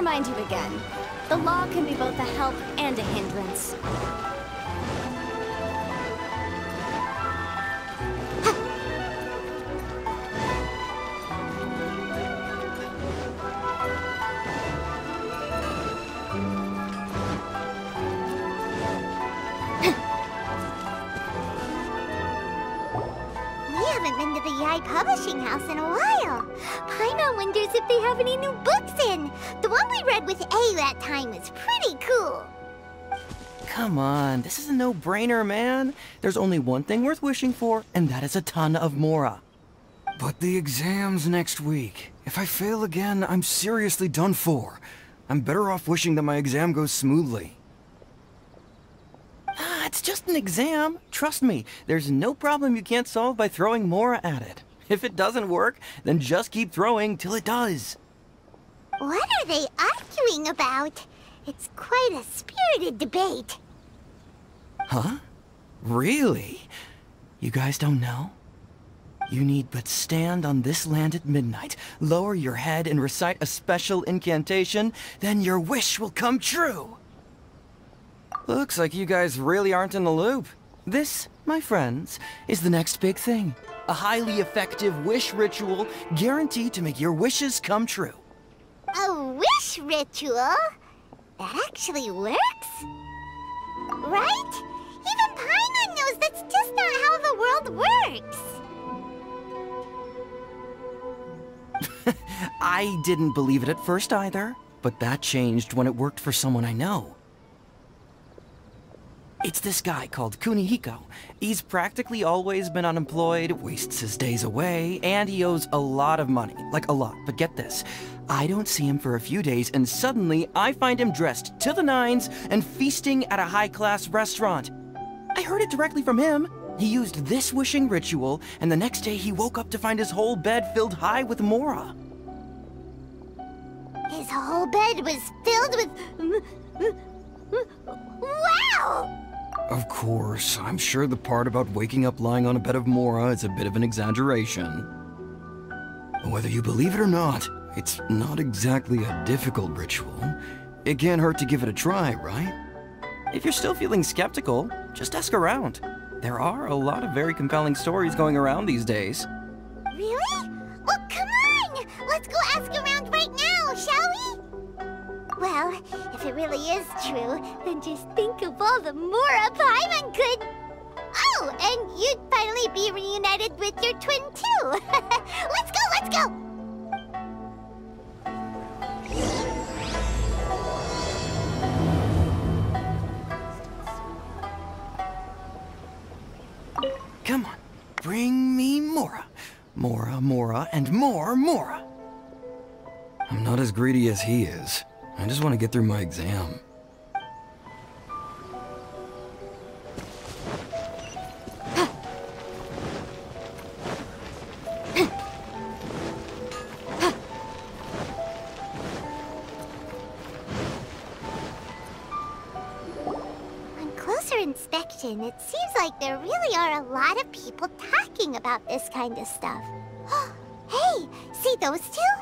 remind you again. The law can be both a help and a hindrance. Publishing house in a while. Paimon wonders if they have any new books in. The one we read with A that time was pretty cool. Come on, this is a no-brainer, man. There's only one thing worth wishing for, and that is a ton of Mora. But the exam's next week. If I fail again, I'm seriously done for. I'm better off wishing that my exam goes smoothly. Ah, it's just an exam. Trust me, there's no problem you can't solve by throwing Mora at it. If it doesn't work, then just keep throwing till it does. What are they arguing about? It's quite a spirited debate. Huh? Really? You guys don't know? You need but stand on this land at midnight, lower your head and recite a special incantation, then your wish will come true. Looks like you guys really aren't in the loop. This, my friends, is the next big thing. A highly effective wish ritual guaranteed to make your wishes come true. A wish ritual? That actually works? Right? Even Paimon knows that's just not how the world works. I didn't believe it at first either, but that changed when it worked for someone I know. It's this guy called Kunihiko. He's practically always been unemployed, wastes his days away, and he owes a lot of money. Like a lot, but get this. I don't see him for a few days, and suddenly I find him dressed to the nines and feasting at a high-class restaurant. I heard it directly from him. He used this wishing ritual, and the next day he woke up to find his whole bed filled high with Mora. His whole bed was filled with... Wow! Of course, I'm sure the part about waking up lying on a bed of Mora is a bit of an exaggeration. Whether you believe it or not, it's not exactly a difficult ritual. It can't hurt to give it a try, right? If you're still feeling skeptical, just ask around. There are a lot of very compelling stories going around these days. Really? Well, come on! Let's go ask around right now, shall we? Well, if it really is true, then just think of all the Mora Paimon could... Oh, and you'd finally be reunited with your twin, too! Let's go, let's go! Come on, bring me Mora. Mora, Mora, and more Mora. I'm not as greedy as he is. I just want to get through my exam. On closer inspection, it seems like there really are a lot of people talking about this kind of stuff. Hey, see those two?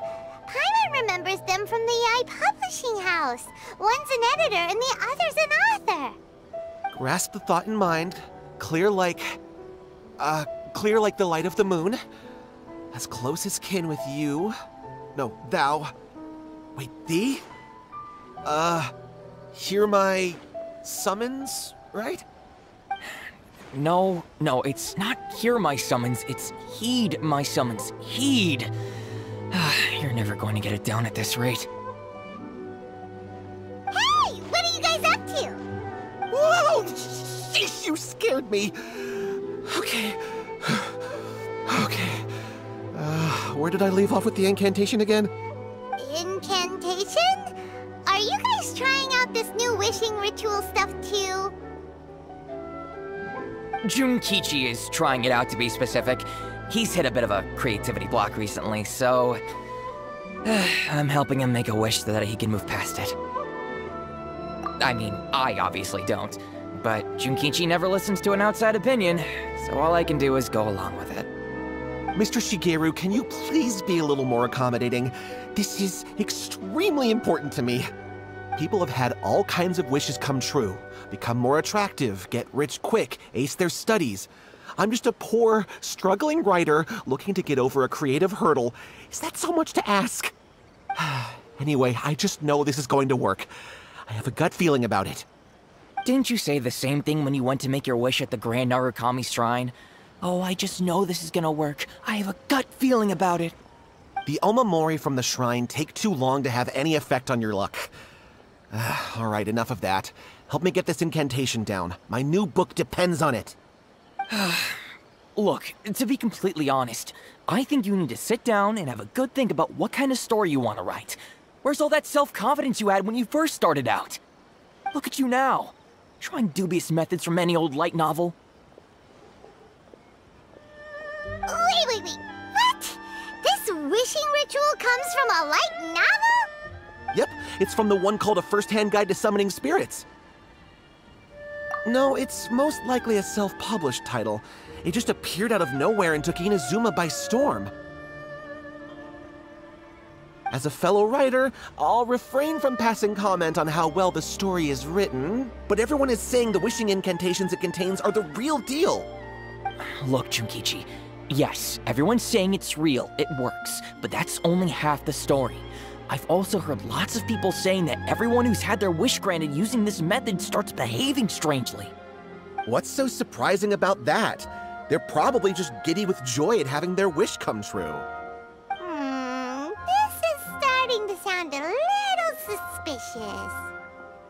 Paimon remembers them from the AI publishing house. One's an editor and the other's an author. Grasp the thought in mind. Clear like the light of the moon. As close as kin with you. No, thou. Wait, thee? Hear my summons, right? No, it's not hear my summons, it's heed my summons. Heed! You're never going to get it down at this rate. Hey! What are you guys up to? Whoa! Sheesh, you scared me! Okay. Okay. Where did I leave off with the incantation again? Incantation? Are you guys trying out this new wishing ritual stuff too? Junkichi is trying it out, to be specific. He's hit a bit of a creativity block recently, so... I'm helping him make a wish so that he can move past it. I mean, I obviously don't, but Junkichi never listens to an outside opinion, so all I can do is go along with it. Mr. Shigeru, can you please be a little more accommodating? This is extremely important to me. People have had all kinds of wishes come true. Become more attractive, get rich quick, ace their studies. I'm just a poor, struggling writer looking to get over a creative hurdle. Is that so much to ask? Anyway, I just know this is going to work. I have a gut feeling about it. Didn't you say the same thing when you went to make your wish at the Grand Narukami Shrine? Oh, I just know this is gonna work. I have a gut feeling about it. The omamori from the shrine take too long to have any effect on your luck. Alright, enough of that. Help me get this incantation down. My new book depends on it. Look, to be completely honest, I think you need to sit down and have a good think about what kind of story you want to write. Where's all that self-confidence you had when you first started out? Look at you now, trying dubious methods from any old light novel. Wait. What? This wishing ritual comes from a light novel? Yep, it's from the one called A First-Hand Guide to Summoning Spirits. No, it's most likely a self-published title. It just appeared out of nowhere and took Inazuma by storm. As a fellow writer, I'll refrain from passing comment on how well the story is written, but everyone is saying the wishing incantations it contains are the real deal. Look, Junkichi, yes, everyone's saying it's real, it works, but that's only half the story. I've also heard lots of people saying that everyone who's had their wish granted using this method starts behaving strangely. What's so surprising about that? They're probably just giddy with joy at having their wish come true. This is starting to sound a little suspicious.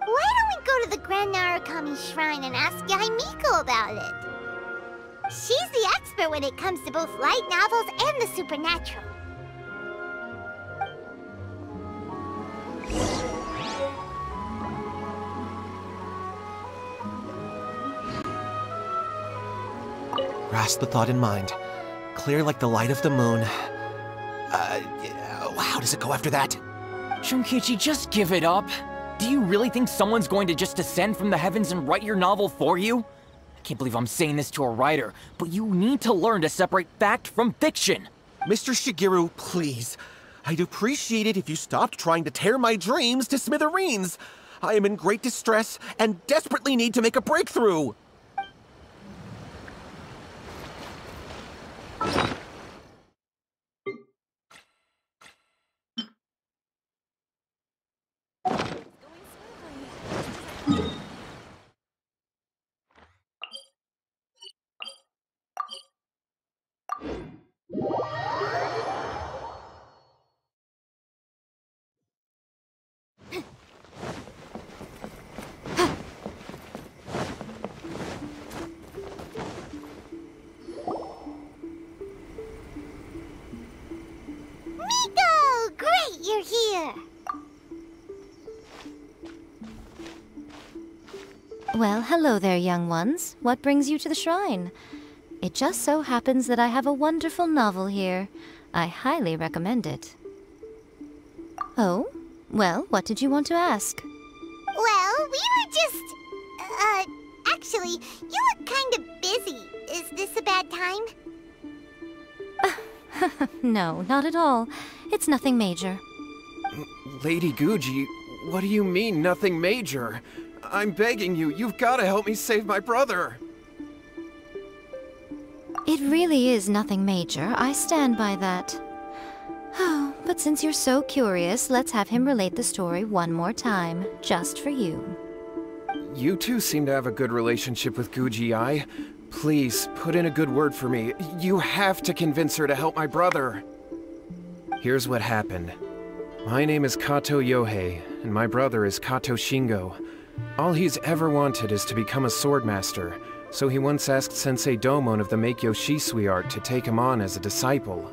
Why don't we go to the Grand Narukami Shrine and ask Yaimiko about it? She's the expert when it comes to both light novels and the supernatural. Grasp the thought in mind. Clear like the light of the moon. How does it go after that? Junkichi, just give it up. Do you really think someone's going to just descend from the heavens and write your novel for you? I can't believe I'm saying this to a writer, but you need to learn to separate fact from fiction. Mr. Shigeru, please. I'd appreciate it if you stopped trying to tear my dreams to smithereens. I am in great distress and desperately need to make a breakthrough. Miko! Great, you're here! Well, hello there, young ones. What brings you to the shrine? It just so happens that I have a wonderful novel here. I highly recommend it. Oh? Well, what did you want to ask? Well, we were just... actually, you look kind of busy. Is this a bad time? No, not at all. It's nothing major. Lady Guji, what do you mean, nothing major? I'm begging you, you've got to help me save my brother. It really is nothing major. I stand by that. Oh, but since you're so curious, let's have him relate the story one more time, just for you. You two seem to have a good relationship with Guji-ai. Please, put in a good word for me. You have to convince her to help my brother. Here's what happened. My name is Kato Yohei, and my brother is Kato Shingo. All he's ever wanted is to become a swordmaster, so he once asked Sensei Domon of the Meikyo Shisui art to take him on as a disciple.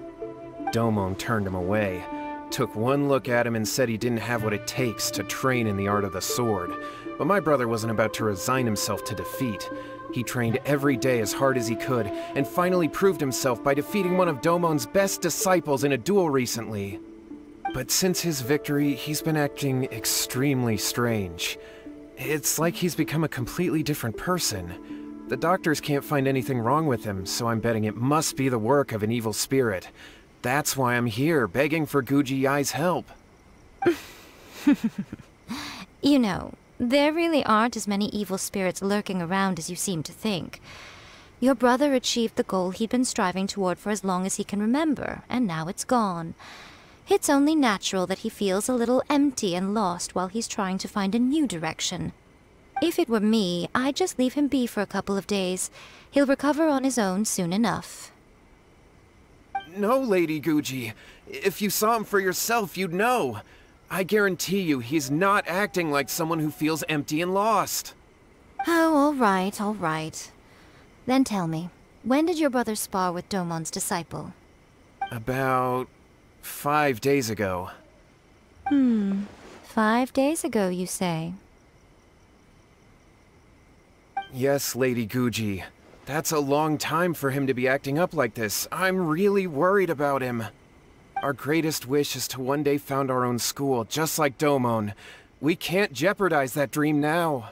Domon turned him away, took one look at him and said he didn't have what it takes to train in the art of the sword. But my brother wasn't about to resign himself to defeat. He trained every day as hard as he could, and finally proved himself by defeating one of Domon's best disciples in a duel recently. But since his victory, he's been acting extremely strange. It's like he's become a completely different person. The doctors can't find anything wrong with him, so I'm betting it must be the work of an evil spirit. That's why I'm here, begging for Guji Yai's help. You know, there really aren't as many evil spirits lurking around as you seem to think. Your brother achieved the goal he'd been striving toward for as long as he can remember, and now it's gone. It's only natural that he feels a little empty and lost while he's trying to find a new direction. If it were me, I'd just leave him be for a couple of days. He'll recover on his own soon enough. No, Lady Guji. If you saw him for yourself, you'd know. I guarantee you, he's not acting like someone who feels empty and lost. Oh, all right, all right. Then tell me, when did your brother spar with Domon's disciple? About 5 days ago. 5 days ago, you say? Yes, Lady Guji. That's a long time for him to be acting up like this. I'm really worried about him. Our greatest wish is to one day found our own school, just like Domon. We can't jeopardize that dream now.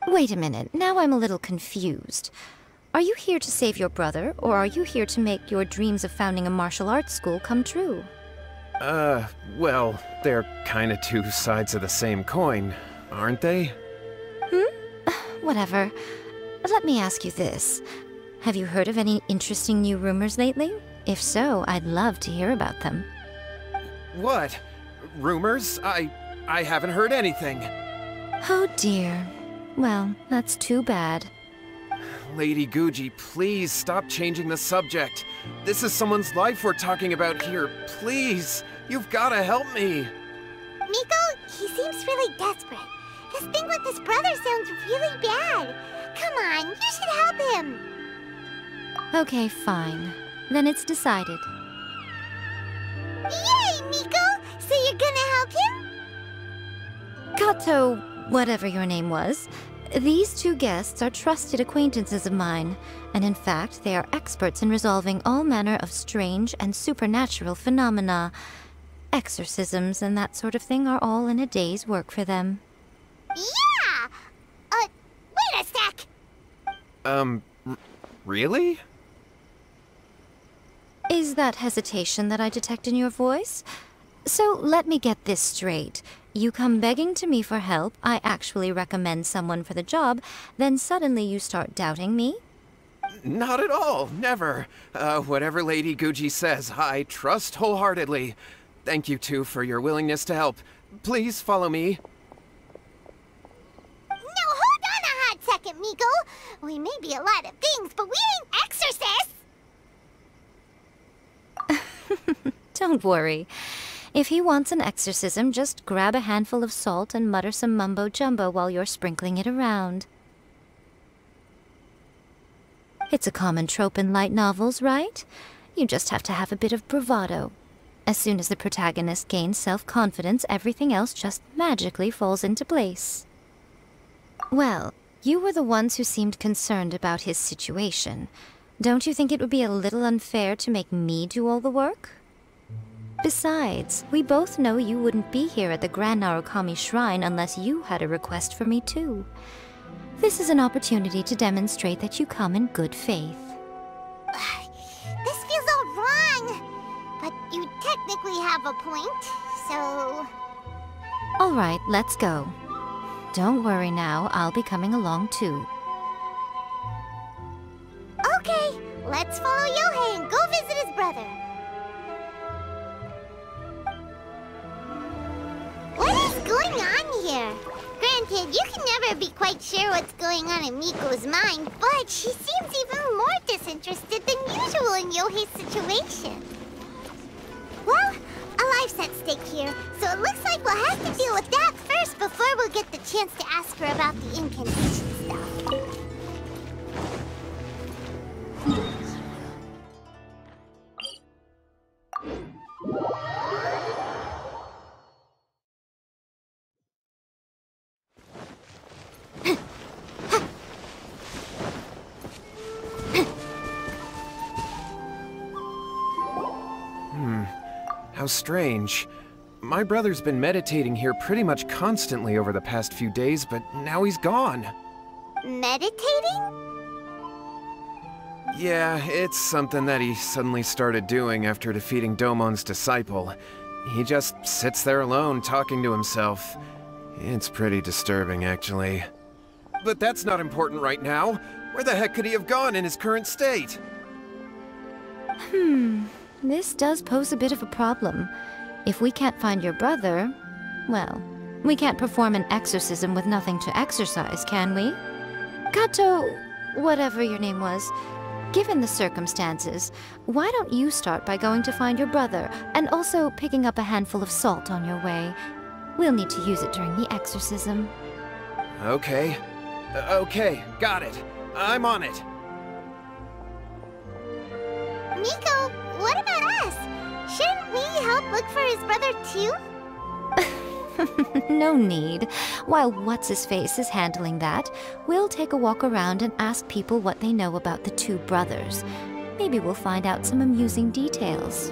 Wait a minute, now I'm a little confused. Are you here to save your brother, or are you here to make your dreams of founding a martial arts school come true? Well, they're kinda two sides of the same coin, aren't they? Whatever. Let me ask you this. Have you heard of any interesting new rumors lately? If so, I'd love to hear about them. What? Rumors? I haven't heard anything. Oh dear. Well, that's too bad. Lady Guji, please stop changing the subject. This is someone's life we're talking about here. Please, you've gotta help me. Miko, he seems really desperate. This thing with his brother sounds really bad. Come on, you should help him. Okay, fine. Then it's decided. Yay, Miko! So you're gonna help him? Kato, whatever your name was, these two guests are trusted acquaintances of mine, and in fact, they are experts in resolving all manner of strange and supernatural phenomena. Exorcisms and that sort of thing are all in a day's work for them. Yeah! Wait a sec! Really? Is that hesitation that I detect in your voice? So let me get this straight. You come begging to me for help, I actually recommend someone for the job, then suddenly you start doubting me? Not at all, never. Whatever Lady Guji says, I trust wholeheartedly. Thank you two for your willingness to help. Please follow me. No, hold on a hot second, Miko. We may be a lot of things, but we ain't exorcists! Don't worry. If he wants an exorcism, just grab a handful of salt and mutter some mumbo-jumbo while you're sprinkling it around. It's a common trope in light novels, right? You just have to have a bit of bravado. As soon as the protagonist gains self-confidence, everything else just magically falls into place. Well, you were the ones who seemed concerned about his situation. Don't you think it would be a little unfair to make me do all the work? Besides, we both know you wouldn't be here at the Grand Narukami Shrine unless you had a request for me too. This is an opportunity to demonstrate that you come in good faith. This feels all wrong. But you technically have a point, so... All right, let's go. Don't worry now, I'll be coming along too. Okay, let's follow Yohei and go visit his brother. What is going on here? Granted, you can never be quite sure what's going on in Miko's mind, but she seems even more disinterested than usual in Yohei's situation. Well, a life's at stake here, so it looks like we'll have to deal with that first before we'll get the chance to ask her about the incantation stuff. How strange. My brother's been meditating here pretty much constantly over the past few days, but now he's gone. meditating? Yeah, it's something that he suddenly started doing after defeating Domon's disciple. He just sits there alone, talking to himself. It's pretty disturbing, actually. But that's not important right now. Where the heck could he have gone in his current state? This does pose a bit of a problem. If we can't find your brother, well, we can't perform an exorcism with nothing to exorcise, can we? Kato, whatever your name was, given the circumstances, why don't you start by going to find your brother, and also picking up a handful of salt on your way? We'll need to use it during the exorcism. Okay. Okay, got it. I'm on it. Nico, what about us? Shouldn't we help look for his brother too? No need. While What's-His-Face is handling that, we'll take a walk around and ask people what they know about the two brothers. Maybe we'll find out some amusing details.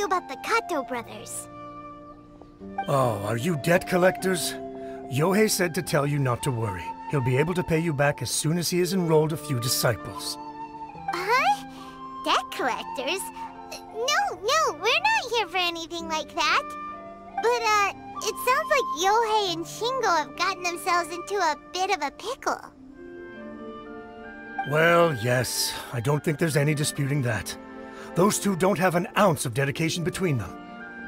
About the Kato brothers. Oh, are you debt collectors? Yohei said to tell you not to worry. He'll be able to pay you back as soon as he has enrolled a few disciples. Huh? Debt collectors? No, we're not here for anything like that. But, it sounds like Yohei and Shingo have gotten themselves into a bit of a pickle. Well, yes. I don't think there's any disputing that. Those two don't have an ounce of dedication between them.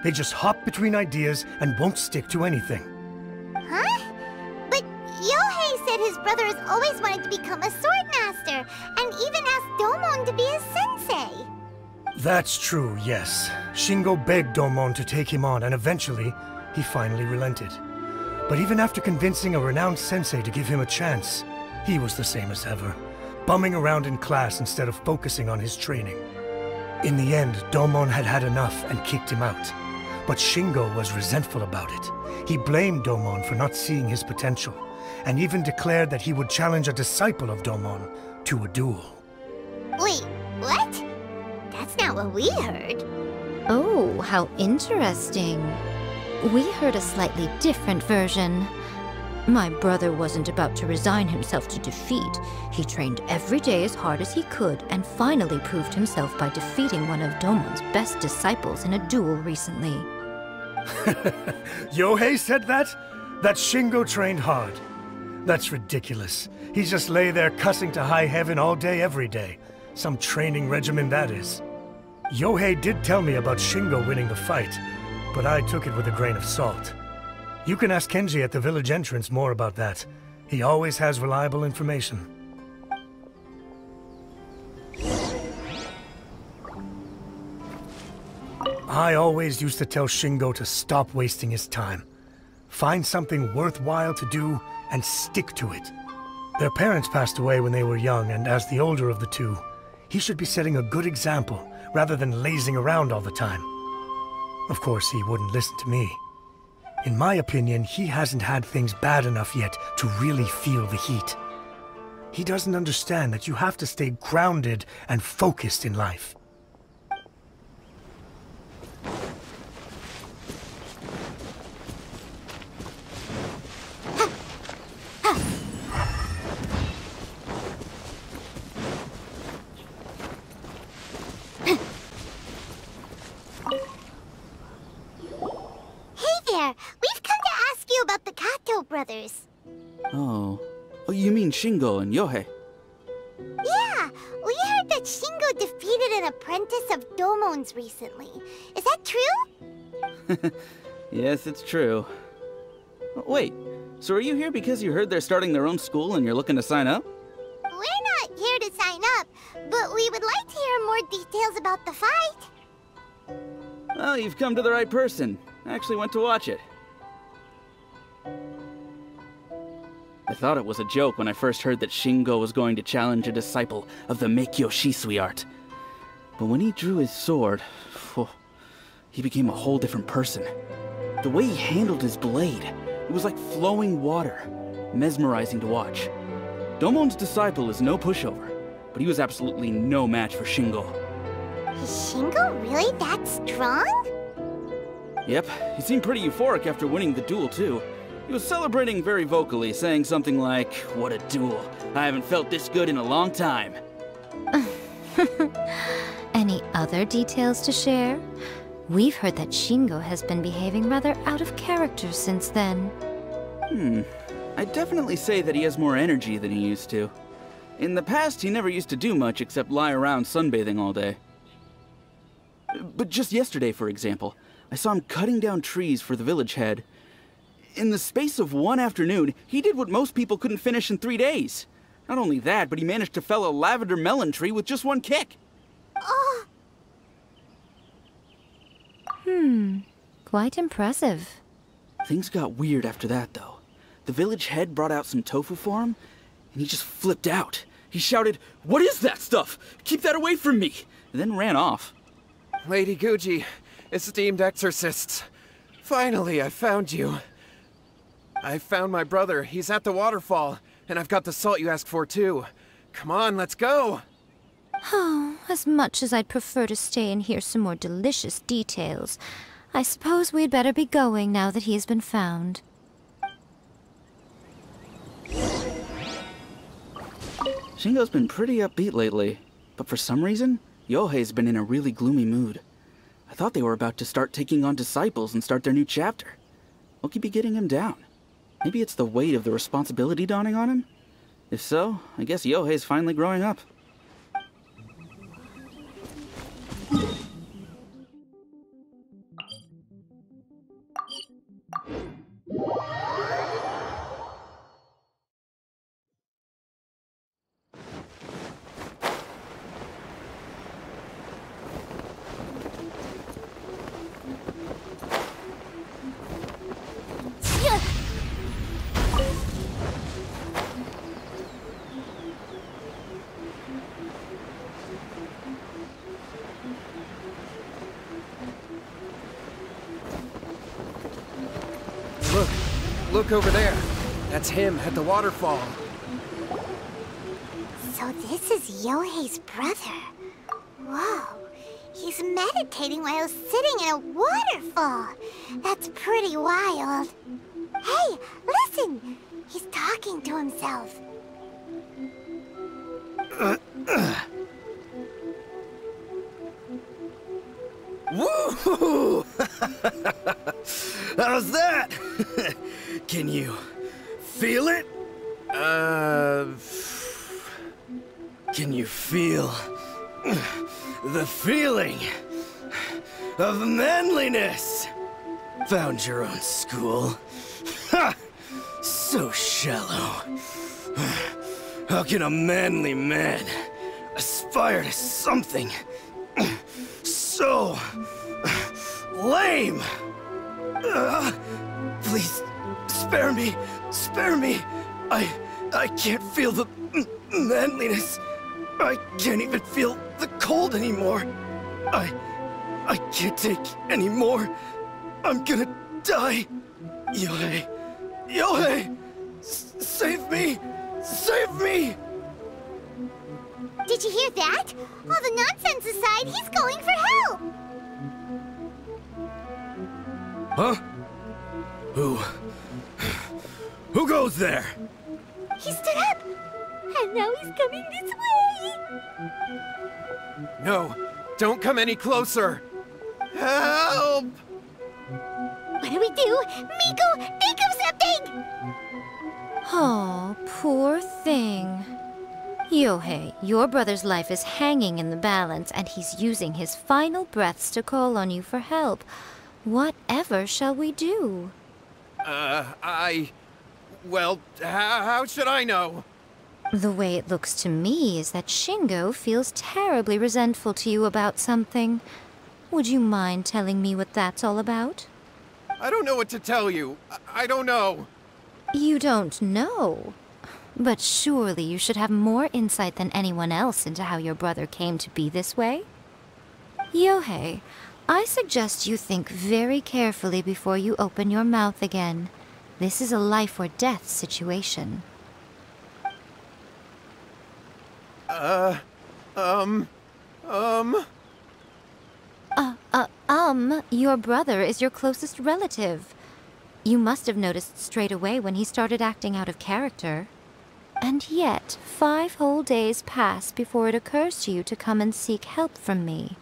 They just hop between ideas and won't stick to anything. Huh? But Yohei said his brother has always wanted to become a sword master, and even asked Domon to be his sensei. That's true, yes. Shingo begged Domon to take him on, and eventually, he finally relented. But even after convincing a renowned sensei to give him a chance, he was the same as ever, bumming around in class instead of focusing on his training. In the end, Domon had had enough and kicked him out. But Shingo was resentful about it. He blamed Domon for not seeing his potential, and even declared that he would challenge a disciple of Domon to a duel. Wait, what? That's not what we heard. Oh, how interesting. We heard a slightly different version. My brother wasn't about to resign himself to defeat. He trained every day as hard as he could and finally proved himself by defeating one of Domon's best disciples in a duel recently. Yohei said that? That Shingo trained hard. That's ridiculous. He just lay there cussing to high heaven all day every day. Some training regimen that is. Yohei did tell me about Shingo winning the fight, but I took it with a grain of salt. You can ask Kenji at the village entrance more about that. He always has reliable information. I always used to tell Shingo to stop wasting his time. Find something worthwhile to do and stick to it. Their parents passed away when they were young, and as the older of the two, he should be setting a good example rather than lazing around all the time. Of course, he wouldn't listen to me. In my opinion, he hasn't had things bad enough yet to really feel the heat. He doesn't understand that you have to stay grounded and focused in life. Brothers. Oh, you mean Shingo and Yohei? Yeah, we heard that Shingo defeated an apprentice of Domon's recently. Is that true? Yes, it's true. Wait, so are you here because you heard they're starting their own school and you're looking to sign up? We're not here to sign up, but we would like to hear more details about the fight. Well, you've come to the right person. I actually went to watch it. I thought it was a joke when I first heard that Shingo was going to challenge a disciple of the Meikyo Shisui art. But when he drew his sword, he became a whole different person. The way he handled his blade, it was like flowing water. Mesmerizing to watch. Domon's disciple is no pushover, but he was absolutely no match for Shingo. Is Shingo really that strong? Yep, he seemed pretty euphoric after winning the duel, too. He was celebrating very vocally, saying something like, "What a duel. I haven't felt this good in a long time." Any other details to share? We've heard that Shingo has been behaving rather out of character since then. I'd definitely say that he has more energy than he used to. In the past, he never used to do much except lie around sunbathing all day. But just yesterday, for example, I saw him cutting down trees for the village head. In the space of one afternoon, he did what most people couldn't finish in 3 days. Not only that, but he managed to fell a lavender melon tree with just one kick. Oh! Quite impressive. Things got weird after that, though. The village head brought out some tofu for him, and he just flipped out. He shouted, "What is that stuff? Keep that away from me!" and then ran off. Lady Guji, esteemed exorcists. Finally, I found you. I found my brother. He's at the waterfall, and I've got the salt you asked for, too. Come on, let's go! Oh, as much as I'd prefer to stay and hear some more delicious details, I suppose we'd better be going now that he has been found. Shingo's been pretty upbeat lately, but for some reason, Yohei's been in a really gloomy mood. I thought they were about to start taking on disciples and start their new chapter. What could be getting him down? Maybe it's the weight of the responsibility dawning on him? If so, I guess Yohei's finally growing up. Look over there. That's him at the waterfall. So this is Yohei's brother. Whoa. He's meditating while sitting in a waterfall. That's pretty wild. Hey, listen! He's talking to himself. Woo! How's that? Can you feel it? Can you feel the feeling of manliness? Found your own school. Ha! So shallow. How can a manly man aspire to something so lame? Please, spare me. Spare me. I can't feel the manliness. I can't even feel the cold anymore. I can't take any more. I'm gonna die. Yohei. Yohei! Save me! Save me! Did you hear that? All the nonsense aside, he's going for help! Huh? Who goes there? He stood up! And now he's coming this way! No, don't come any closer! Help! What do we do? Miko, think of something! Oh, poor thing. Yohei, your brother's life is hanging in the balance, and he's using his final breaths to call on you for help. Whatever shall we do? Well, how should I know? The way it looks to me is that Shingo feels terribly resentful to you about something. Would you mind telling me what that's all about? I don't know what to tell you. I don't know. You don't know? But surely you should have more insight than anyone else into how your brother came to be this way? Yohei, I suggest you think very carefully before you open your mouth again. This is a life or death situation. Your brother is your closest relative. You must have noticed straight away when he started acting out of character. And yet, 5 whole days pass before it occurs to you to come and seek help from me.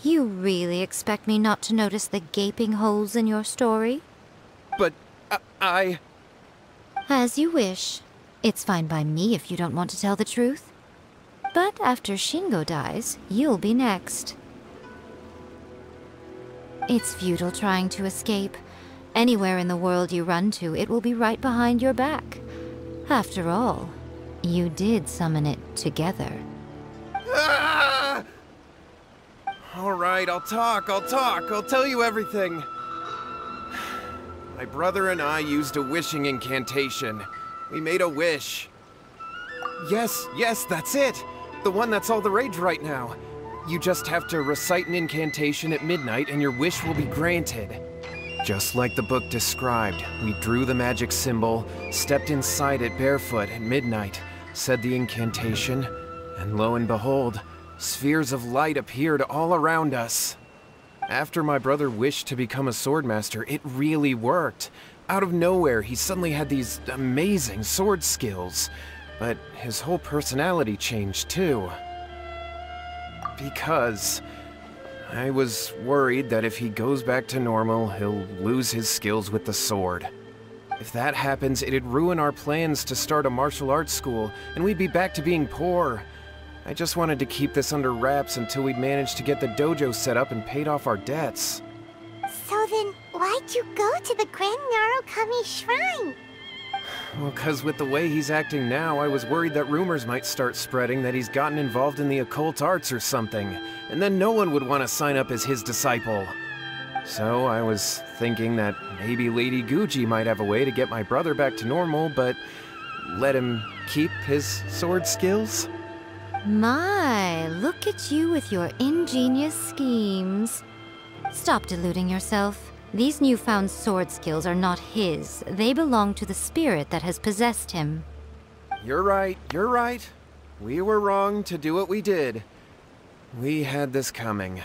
You really expect me not to notice the gaping holes in your story? But, I... As you wish. It's fine by me if you don't want to tell the truth. But after Shingo dies, you'll be next. It's futile trying to escape. Anywhere in the world you run to, it will be right behind your back. After all, you did summon it together. Ah! All right, I'll talk. I'll tell you everything. My brother and I used a wishing incantation. We made a wish. Yes, that's it. The one that's all the rage right now. You just have to recite an incantation at midnight and your wish will be granted. Just like the book described, we drew the magic symbol, stepped inside it barefoot at midnight, said the incantation, and lo and behold, spheres of light appeared all around us. After my brother wished to become a swordmaster, it really worked. Out of nowhere, he suddenly had these amazing sword skills, but his whole personality changed too. Because I was worried that if he goes back to normal, he'll lose his skills with the sword. If that happens, it'd ruin our plans to start a martial arts school, and we'd be back to being poor. I just wanted to keep this under wraps until we'd managed to get the dojo set up and paid off our debts. So then, why'd you go to the Grand Narukami Shrine? Well, 'cause with the way he's acting now, I was worried that rumors might start spreading that he's gotten involved in the occult arts or something, and then no one would want to sign up as his disciple. So I was thinking that maybe Lady Guji might have a way to get my brother back to normal, but let him keep his sword skills? My, look at you with your ingenious schemes. Stop deluding yourself. These newfound sword skills are not his. They belong to the spirit that has possessed him. You're right. We were wrong to do what we did. We had this coming.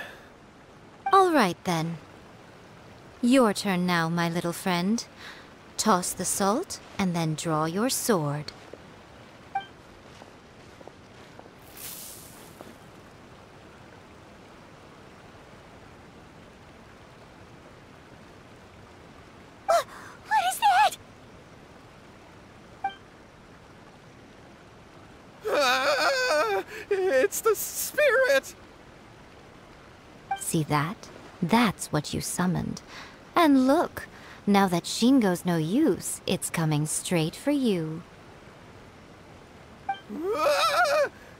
All right, then. Your turn now, my little friend. Toss the salt, and then draw your sword. It's the spirit! See that? That's what you summoned. And look, now that Shingo's no use, it's coming straight for you.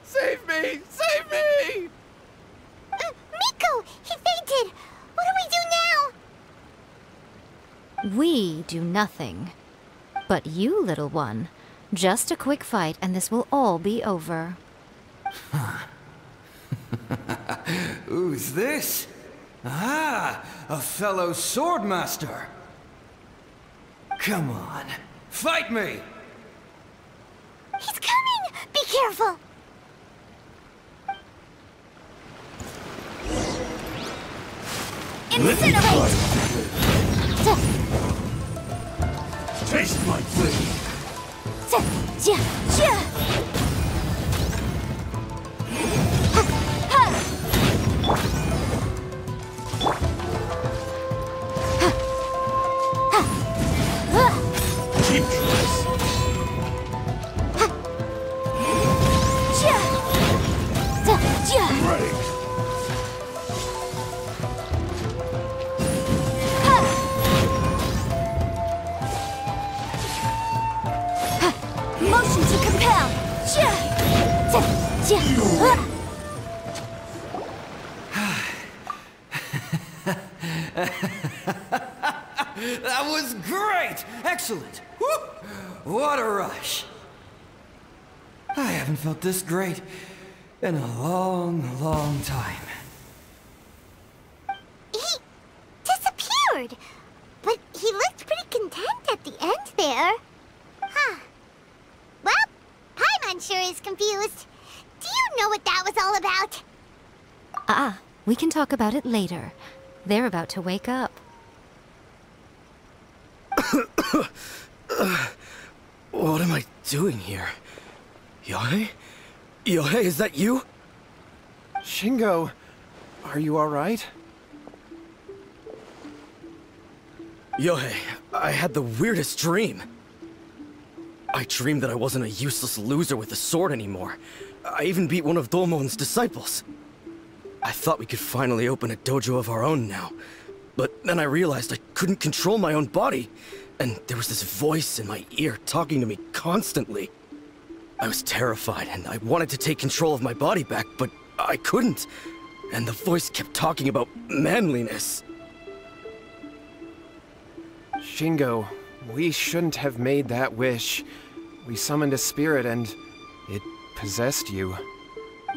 Save me! Save me! Miko! He fainted! What do we do now? We do nothing. But you, little one, just a quick fight and this will all be over. Who's this? Ah, a fellow swordmaster. Come on, fight me! He's coming! Be careful! Incinerate! Taste my blade! Motion to compel! That was great! Excellent! Woo! What a rush! I haven't felt this great in a long, long time. Paimon sure is confused. Do you know what that was all about? We can talk about it later. They're about to wake up. What am I doing here? Yohei? Yohei, is that you? Shingo, are you alright? Yohei, I had the weirdest dream. I dreamed that I wasn't a useless loser with a sword anymore. I even beat one of Domon's disciples. I thought we could finally open a dojo of our own now. But then I realized I couldn't control my own body. And there was this voice in my ear talking to me constantly. I was terrified and I wanted to take control of my body back, but I couldn't. And the voice kept talking about manliness. Shingo, we shouldn't have made that wish. We summoned a spirit and it possessed you.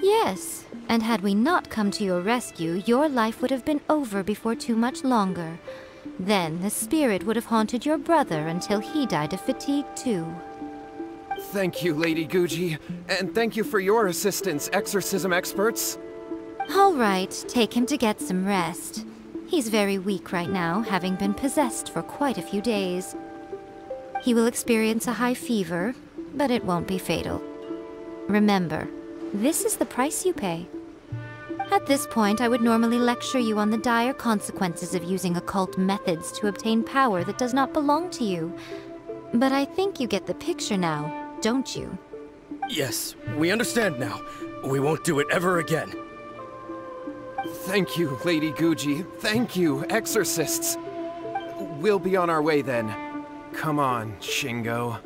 Yes, and had we not come to your rescue, your life would have been over before too much longer. Then the spirit would have haunted your brother until he died of fatigue too. Thank you, Lady Guji, and thank you for your assistance, exorcism experts. All right, take him to get some rest. He's very weak right now, having been possessed for quite a few days. He will experience a high fever, but it won't be fatal. Remember, this is the price you pay. At this point, I would normally lecture you on the dire consequences of using occult methods to obtain power that does not belong to you. But I think you get the picture now, don't you? Yes, we understand now. We won't do it ever again. Thank you, Lady Guji. Thank you, exorcists. We'll be on our way then. Come on, Shingo.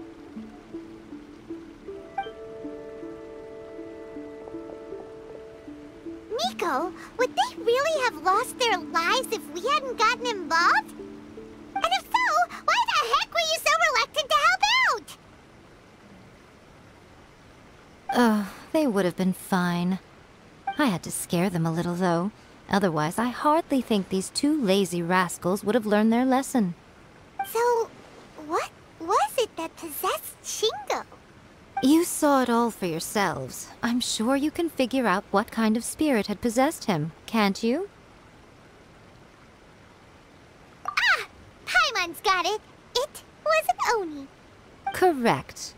Miko, would they really have lost their lives if we hadn't gotten involved? And if so, why the heck were you so reluctant to help out? They would have been fine. I had to scare them a little, though. Otherwise, I hardly think these two lazy rascals would have learned their lesson. So, what was it that possessed Shingo? You saw it all for yourselves. I'm sure you can figure out what kind of spirit had possessed him, can't you? Ah! Paimon's got it! It was an Oni. Correct.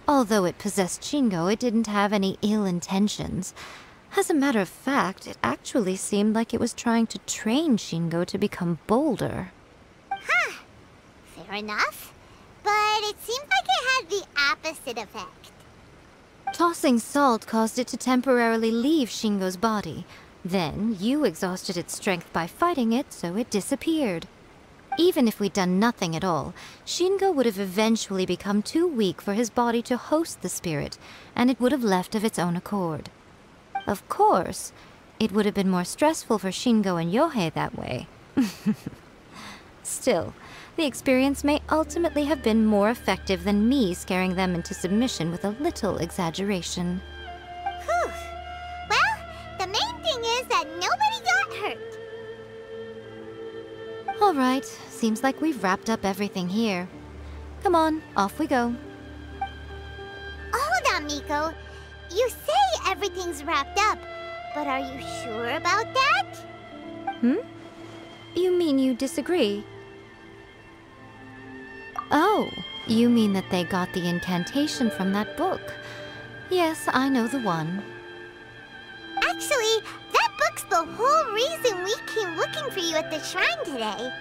Although it possessed Shingo, it didn't have any ill intentions. As a matter of fact, it actually seemed like it was trying to train Shingo to become bolder. Huh. Fair enough. But it seemed like it had the opposite effect. Tossing salt caused it to temporarily leave Shingo's body. Then, you exhausted its strength by fighting it, so it disappeared. Even if we'd done nothing at all, Shingo would have eventually become too weak for his body to host the spirit, and it would have left of its own accord. Of course, it would have been more stressful for Shingo and Yohei that way. Still, the experience may ultimately have been more effective than me scaring them into submission with a little exaggeration. Whew. Well, the main thing is that nobody got hurt. All right, seems like we've wrapped up everything here. Come on, off we go. Hold on, Miko. You say everything's wrapped up, but are you sure about that? You mean you disagree? Oh, you mean that they got the incantation from that book. Yes, I know the one. Actually, that book's the whole reason we came looking for you at the shrine today.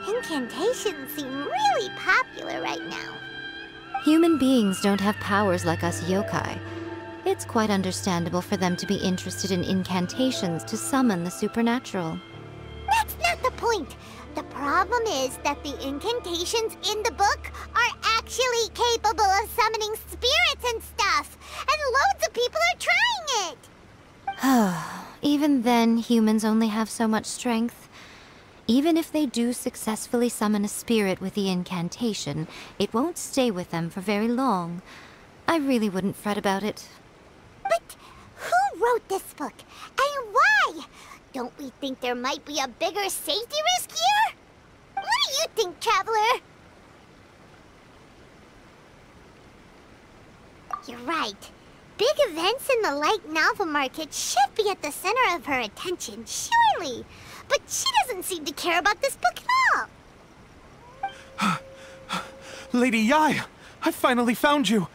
Incantations seem really popular right now. Human beings don't have powers like us yokai. It's quite understandable for them to be interested in incantations to summon the supernatural. That's not the point. The problem is that the incantations in the book are actually capable of summoning spirits and stuff. And loads of people are trying it. Even then, humans only have so much strength. Even if they do successfully summon a spirit with the incantation, it won't stay with them for very long. I really wouldn't fret about it. But who wrote this book? And why? Don't we think there might be a bigger safety risk here? What do you think, Traveler? You're right. Big events in the light novel market should be at the center of her attention, surely. But she doesn't seem to care about this book at all. Lady Yai, I finally found you.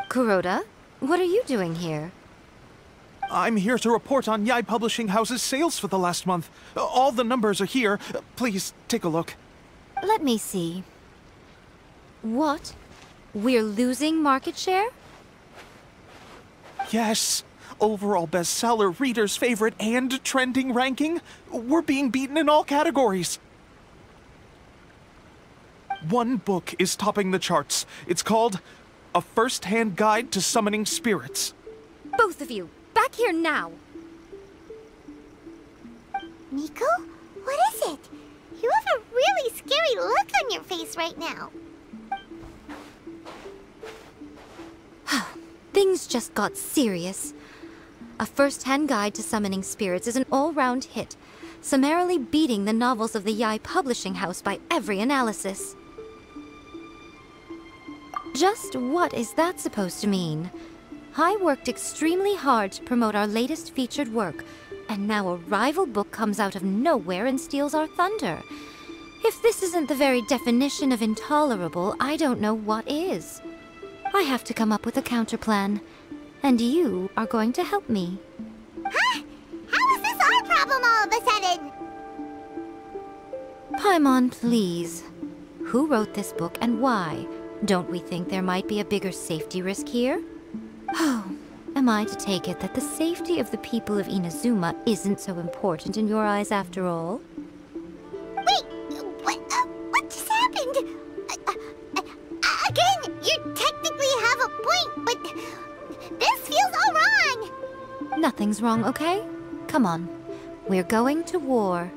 Kuroda, what are you doing here? I'm here to report on Yai Publishing House's sales for the last month. All the numbers are here. Please, take a look. Let me see. What? We're losing market share? Yes. Overall bestseller, reader's favorite, and trending ranking. We're being beaten in all categories. One book is topping the charts. It's called A First-Hand Guide to Summoning Spirits. Both of you, back here now! Nico? What is it? You have a really scary look on your face right now. Things just got serious. A First-Hand Guide to Summoning Spirits is an all-round hit, summarily beating the novels of the Yai Publishing House by every analysis. Just what is that supposed to mean? I worked extremely hard to promote our latest featured work, and now a rival book comes out of nowhere and steals our thunder. If this isn't the very definition of intolerable, I don't know what is. I have to come up with a counterplan, and you are going to help me. Huh? How is this our problem all of a sudden? Paimon, please. Who wrote this book and why? Don't we think there might be a bigger safety risk here? Oh, am I to take it that the safety of the people of Inazuma isn't so important in your eyes after all? Wait, what just happened? Again, you technically have a point, but this feels all wrong. Nothing's wrong, okay? Come on. We're going to war.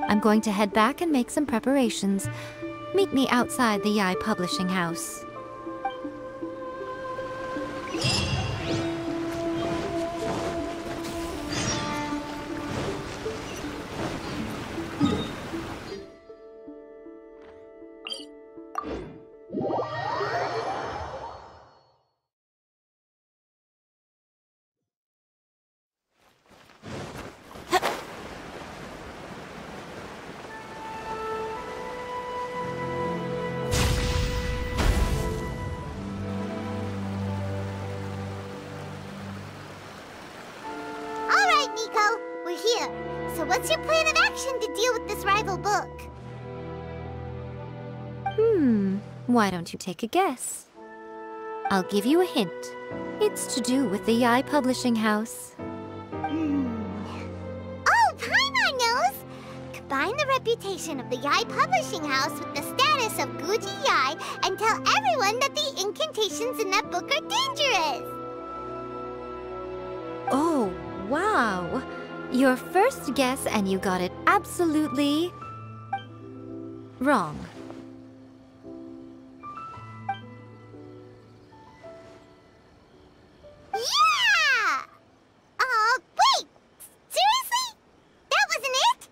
I'm going to head back and make some preparations. Meet me outside the Yai Publishing House. Nico, we're here. So what's your plan of action to deal with this rival book? Why don't you take a guess? I'll give you a hint. It's to do with the Yai Publishing House. Oh, Paimon knows! Combine the reputation of the Yai Publishing House with the status of Guji Yai and tell everyone that the incantations in that book are dangerous! Oh, wow! Your first guess and you got it absolutely wrong. Yeah! Wait! Seriously? That wasn't it?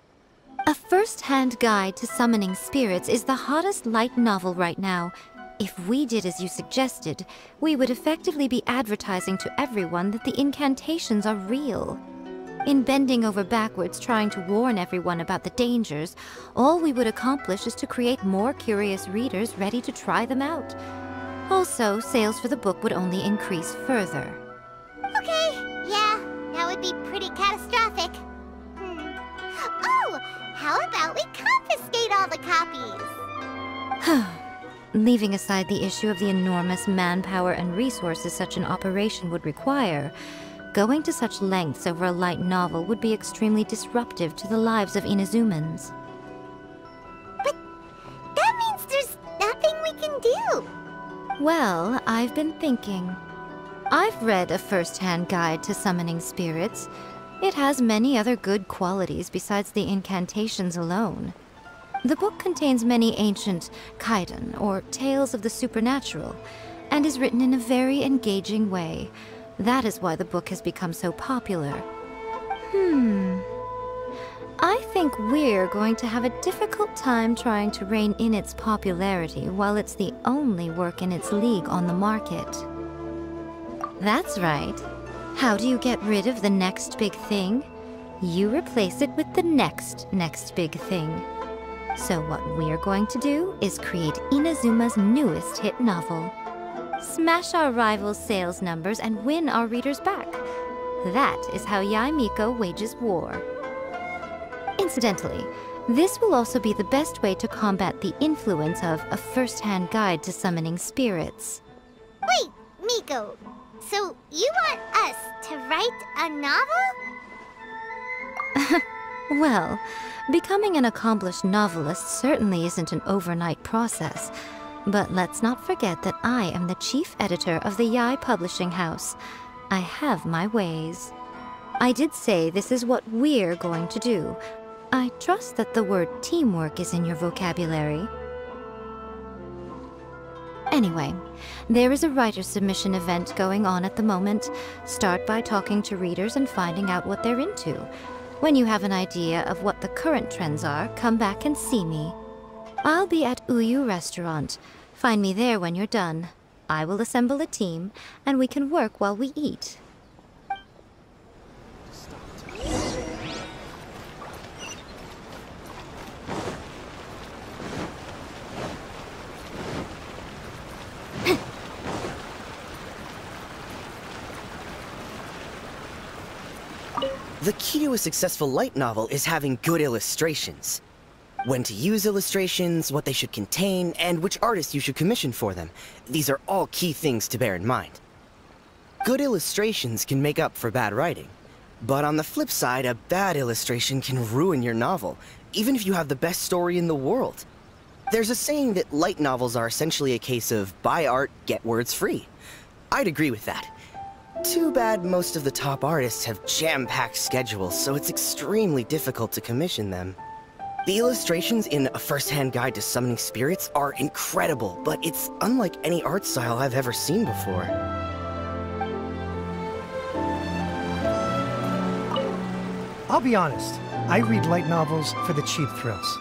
A first-hand guide to summoning spirits is the hottest light novel right now. If we did as you suggested, we would effectively be advertising to everyone that the incantations are real. In bending over backwards trying to warn everyone about the dangers, all we would accomplish is to create more curious readers ready to try them out. Also, sales for the book would only increase further. Okay, yeah, that would be pretty catastrophic. Oh, how about we confiscate all the copies? Leaving aside the issue of the enormous manpower and resources such an operation would require, going to such lengths over a light novel would be extremely disruptive to the lives of Inazumans. But that means there's nothing we can do. Well, I've been thinking. I've read A First-Hand Guide to Summoning Spirits. It has many other good qualities besides the incantations alone. The book contains many ancient kaiden, or tales of the supernatural, and is written in a very engaging way. That is why the book has become so popular. I think we're going to have a difficult time trying to rein in its popularity while it's the only work in its league on the market. That's right. How do you get rid of the next big thing? You replace it with the next big thing. So what we're going to do is create Inazuma's newest hit novel. Smash our rivals' sales numbers and win our readers back. That is how Yae Miko wages war. Incidentally, this will also be the best way to combat the influence of a first-hand guide to summoning spirits. Wait, Miko. So you want us to write a novel? Well, becoming an accomplished novelist certainly isn't an overnight process. But let's not forget that I am the chief editor of the Yae Publishing House. I have my ways. I did say this is what we're going to do. I trust that the word teamwork is in your vocabulary. Anyway, there is a writer submission event going on at the moment. Start by talking to readers and finding out what they're into. When you have an idea of what the current trends are, come back and see me. I'll be at Uyu Restaurant. Find me there when you're done. I will assemble a team, and we can work while we eat. The key to a successful light novel is having good illustrations. When to use illustrations, what they should contain, and which artist you should commission for them. These are all key things to bear in mind. Good illustrations can make up for bad writing. But on the flip side, a bad illustration can ruin your novel, even if you have the best story in the world. There's a saying that light novels are essentially a case of buy art, get words free. I'd agree with that. Too bad most of the top artists have jam-packed schedules, so it's extremely difficult to commission them. The illustrations in A First-Hand Guide to Summoning Spirits are incredible, but it's unlike any art style I've ever seen before. I'll be honest, I read light novels for the cheap thrills.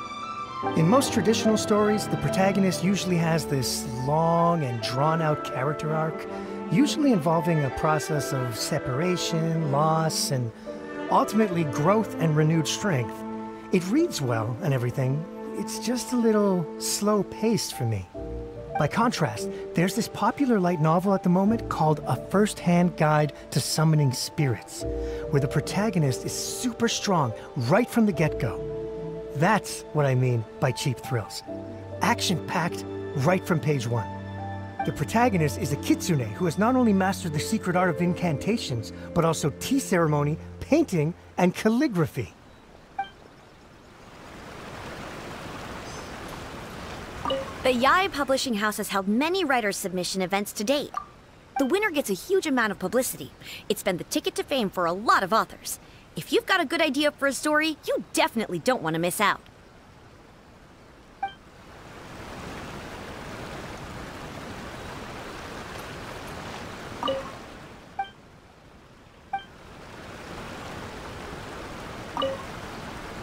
In most traditional stories, the protagonist usually has this long and drawn-out character arc, usually involving a process of separation, loss, and ultimately growth and renewed strength. It reads well and everything, it's just a little slow-paced for me. By contrast, there's this popular light novel at the moment called A First-Hand Guide to Summoning Spirits, where the protagonist is super strong right from the get-go. That's what I mean by cheap thrills. Action-packed right from page 1. The protagonist is a kitsune who has not only mastered the secret art of incantations, but also tea ceremony, painting, and calligraphy. The Yae Publishing House has held many writers' submission events to date. The winner gets a huge amount of publicity. It's been the ticket to fame for a lot of authors. If you've got a good idea for a story, you definitely don't want to miss out.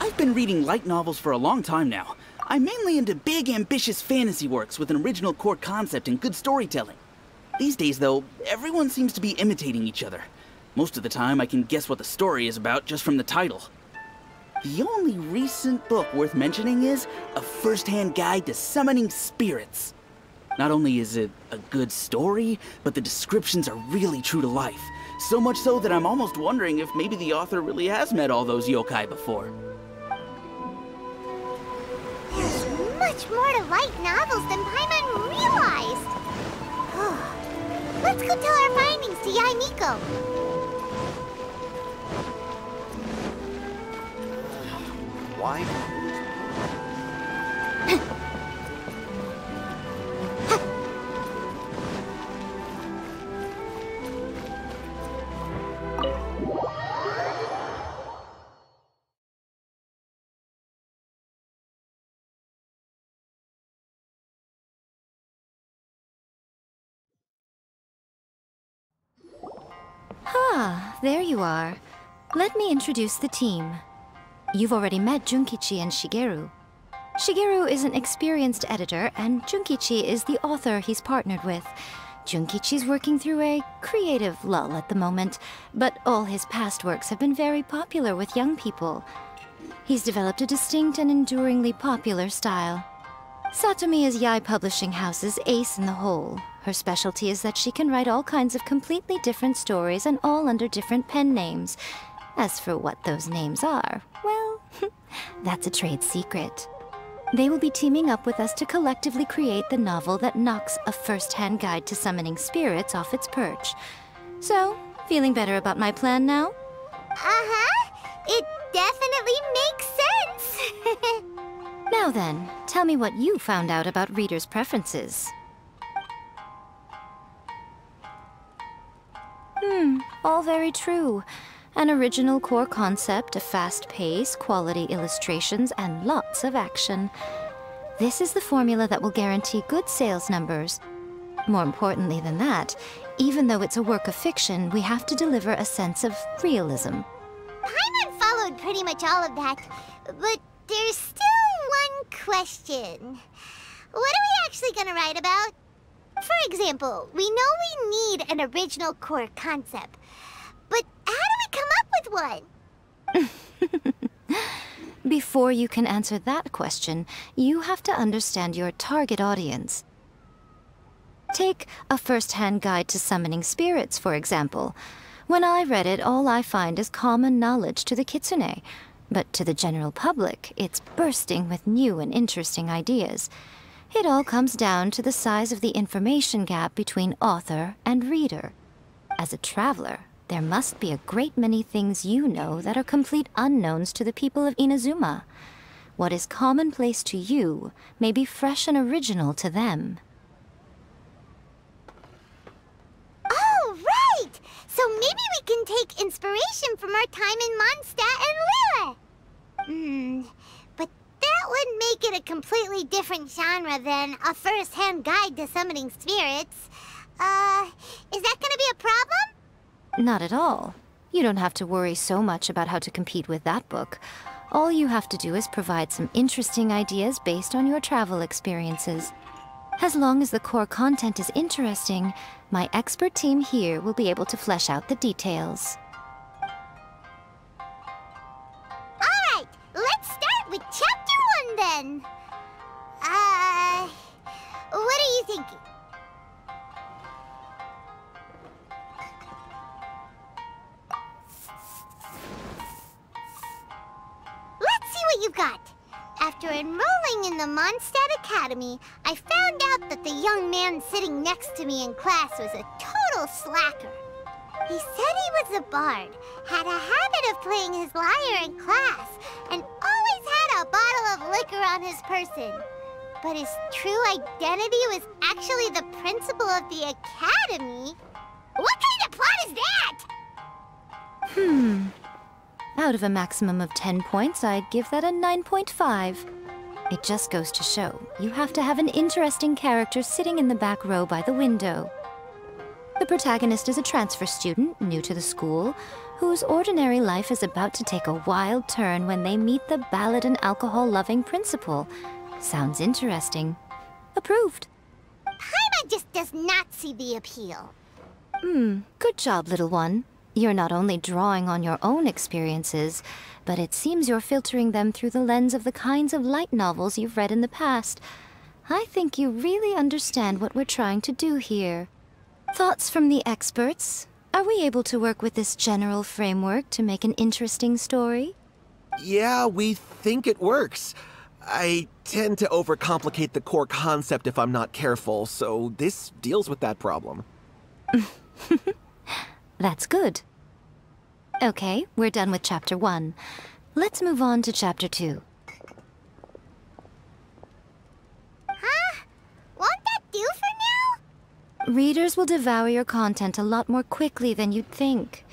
I've been reading light novels for a long time now. I'm mainly into big, ambitious fantasy works with an original core concept and good storytelling. These days, though, everyone seems to be imitating each other. Most of the time, I can guess what the story is about just from the title. The only recent book worth mentioning is A First-Hand Guide to Summoning Spirits. Not only is it a good story, but the descriptions are really true to life. So much so that I'm almost wondering if maybe the author really has met all those yokai before. Much more to light novels than Paimon realized. Let's go tell our findings to Yae Miko. Why? Ah, there you are. Let me introduce the team. You've already met Junkichi and Shigeru. Shigeru is an experienced editor, and Junkichi is the author he's partnered with. Junkichi's working through a creative lull at the moment, but all his past works have been very popular with young people. He's developed a distinct and enduringly popular style. Satomi is Yae Publishing House's ace in the hole. Her specialty is that she can write all kinds of completely different stories and all under different pen names. As for what those names are, well, that's a trade secret. They will be teaming up with us to collectively create the novel that knocks a first-hand guide to summoning spirits off its perch. So, feeling better about my plan now? Uh-huh. It definitely makes sense. Now then, tell me what you found out about readers' preferences. All very true. An original core concept, a fast pace, quality illustrations, and lots of action. This is the formula that will guarantee good sales numbers. More importantly than that, even though it's a work of fiction, we have to deliver a sense of realism. Paimon followed pretty much all of that, but there's still one question. What are we actually gonna write about? For example, we know we need an original core concept, but how do we come up with one? Before you can answer that question, you have to understand your target audience. Take a first-hand guide to summoning spirits, for example. When I read it, all I find is common knowledge to the kitsune. But to the general public, it's bursting with new and interesting ideas. It all comes down to the size of the information gap between author and reader. As a traveler, there must be a great many things you know that are complete unknowns to the people of Inazuma. What is commonplace to you may be fresh and original to them. Oh, right! So maybe we can take inspiration from our time in Mondstadt and Lille. But that would make it a completely different genre than a first-hand guide to summoning spirits. Is that gonna be a problem? Not at all. You don't have to worry so much about how to compete with that book. All you have to do is provide some interesting ideas based on your travel experiences. As long as the core content is interesting, my expert team here will be able to flesh out the details. Alright, let's start with Chapter 1 then. What are you thinking? Let's see what you've got. After enrolling in the Mondstadt Academy, I found out that the young man sitting next to me in class was a total slacker. He said he was a bard, had a habit of playing his lyre in class, and always had a bottle of liquor on his person. But his true identity was actually the principal of the academy? What kind of plot is that? Out of a maximum of 10 points, I'd give that a 9.5. It just goes to show, you have to have an interesting character sitting in the back row by the window. The protagonist is a transfer student, new to the school, whose ordinary life is about to take a wild turn when they meet the ballad and alcohol-loving principal. Sounds interesting. Approved. Paimon just does not see the appeal. Good job, little one. You're not only drawing on your own experiences, but it seems you're filtering them through the lens of the kinds of light novels you've read in the past. I think you really understand what we're trying to do here. Thoughts from the experts? Are we able to work with this general framework to make an interesting story? Yeah, we think it works. I tend to overcomplicate the core concept if I'm not careful, so this deals with that problem. That's good. Okay, we're done with Chapter 1. Let's move on to Chapter 2. Huh? Won't that do for now? Readers will devour your content a lot more quickly than you'd think.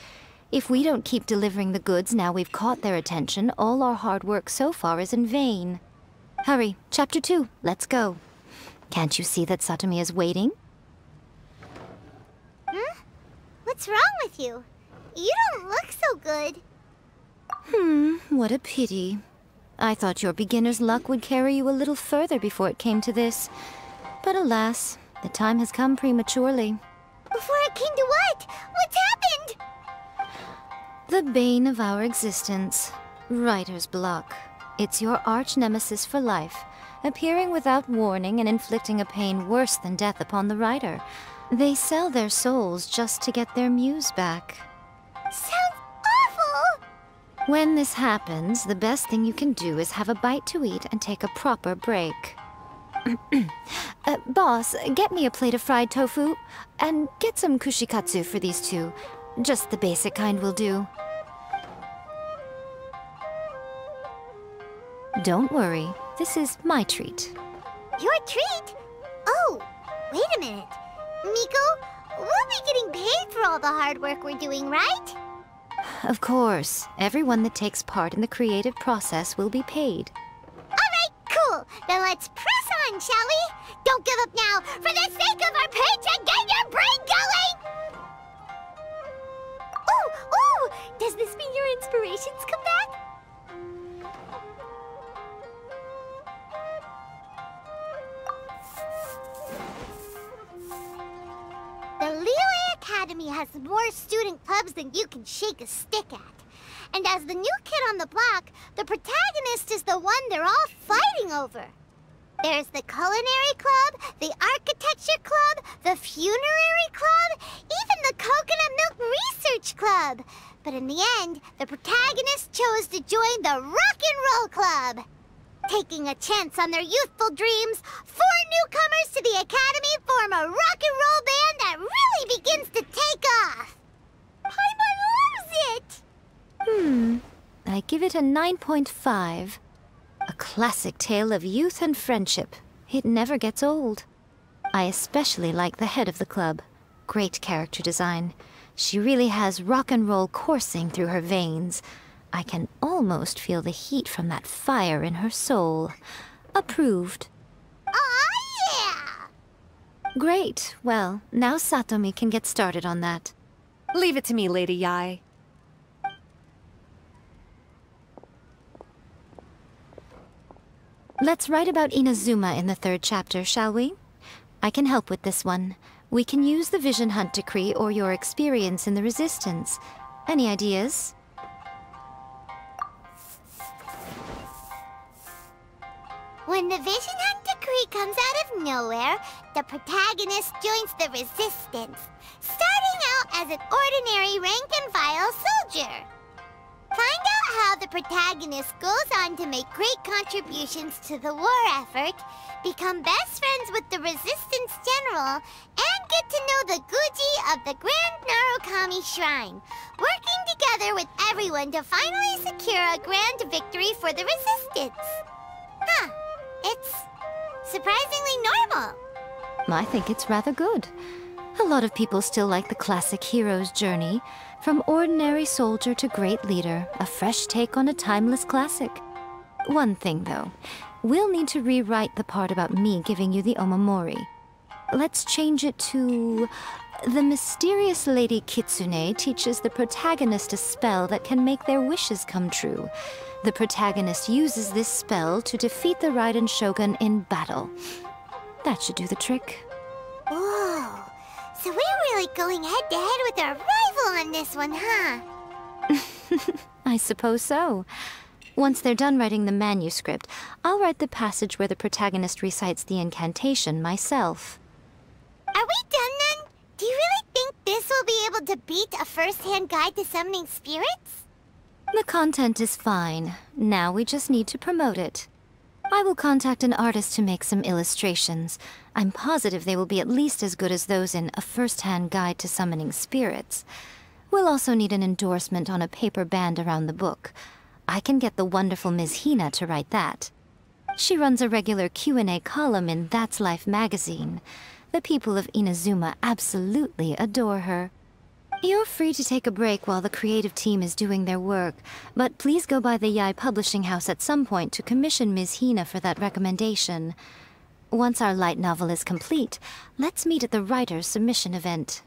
If we don't keep delivering the goods now we've caught their attention, all our hard work so far is in vain. Hurry, Chapter 2, let's go. Can't you see that Satomi is waiting? What's wrong with you? You don't look so good. What a pity. I thought your beginner's luck would carry you a little further before it came to this. But alas, The time has come prematurely. Before it came to what? What's happened? The bane of our existence. Writer's block. It's your arch nemesis for life, appearing without warning and inflicting a pain worse than death upon the writer. They sell their souls just to get their muse back. Sounds awful! When this happens, the best thing you can do is have a bite to eat and take a proper break. Boss, get me a plate of fried tofu, and get some kushikatsu for these two. Just the basic kind will do. Don't worry, this is my treat. Your treat? Oh, wait a minute. Miko, we'll be getting paid for all the hard work we're doing, right? Of course, everyone that takes part in the creative process will be paid. Alright, cool. Then let's press on, shall we? Don't give up now. For the sake of our paycheck, get your brain going! Ooh! Does this mean your inspirations come back? The Liyue Academy has more student clubs than you can shake a stick at. And as the new kid on the block, the protagonist is the one they're all fighting over. There's the Culinary Club, the Architecture Club, the Funerary Club, even the Coconut Milk Research Club. But in the end, the protagonist chose to join the Rock and Roll Club. Taking a chance on their youthful dreams, 4 newcomers to the Academy form a rock and roll band that really begins to take off. Paimon loves it! I give it a 9.5. A classic tale of youth and friendship. It never gets old. I especially like the head of the club. Great character design. She really has rock and roll coursing through her veins. I can almost feel the heat from that fire in her soul. Approved. Aw, yeah! Great. Well, now Satomi can get started on that. Leave it to me, Lady Yae. Let's write about Inazuma in the 3rd chapter, shall we? I can help with this one. We can use the Vision Hunt Decree or your experience in the Resistance. Any ideas? When the Vision Hunt Decree comes out of nowhere, the protagonist joins the Resistance, starting out as an ordinary rank-and-file soldier. Find out how the protagonist goes on to make great contributions to the war effort, become best friends with the Resistance General, and get to know the Guji of the Grand Narukami Shrine, working together with everyone to finally secure a grand victory for the Resistance. Huh. It's surprisingly normal. I think it's rather good. A lot of people still like the classic hero's journey, from ordinary soldier to great leader, a fresh take on a timeless classic. One thing, though. We'll need to rewrite the part about me giving you the Omamori. Let's change it to... The mysterious Lady Kitsune teaches the protagonist a spell that can make their wishes come true. The protagonist uses this spell to defeat the Raiden Shogun in battle. That should do the trick. Whoa. So we're really going head-to-head with our rival on this one, huh? I suppose so. Once they're done writing the manuscript, I'll write the passage where the protagonist recites the incantation myself. Are we done then? Do you really think this will be able to beat a first-hand guide to summoning spirits? The content is fine. Now we just need to promote it. I will contact an artist to make some illustrations. I'm positive they will be at least as good as those in A First-Hand Guide to Summoning Spirits. We'll also need an endorsement on a paper band around the book. I can get the wonderful Ms. Hina to write that. She runs a regular Q&A column in That's Life magazine. The people of Inazuma absolutely adore her. You're free to take a break while the creative team is doing their work, but please go by the Yae Publishing House at some point to commission Ms. Hina for that recommendation. Once our light novel is complete, let's meet at the writer's submission event.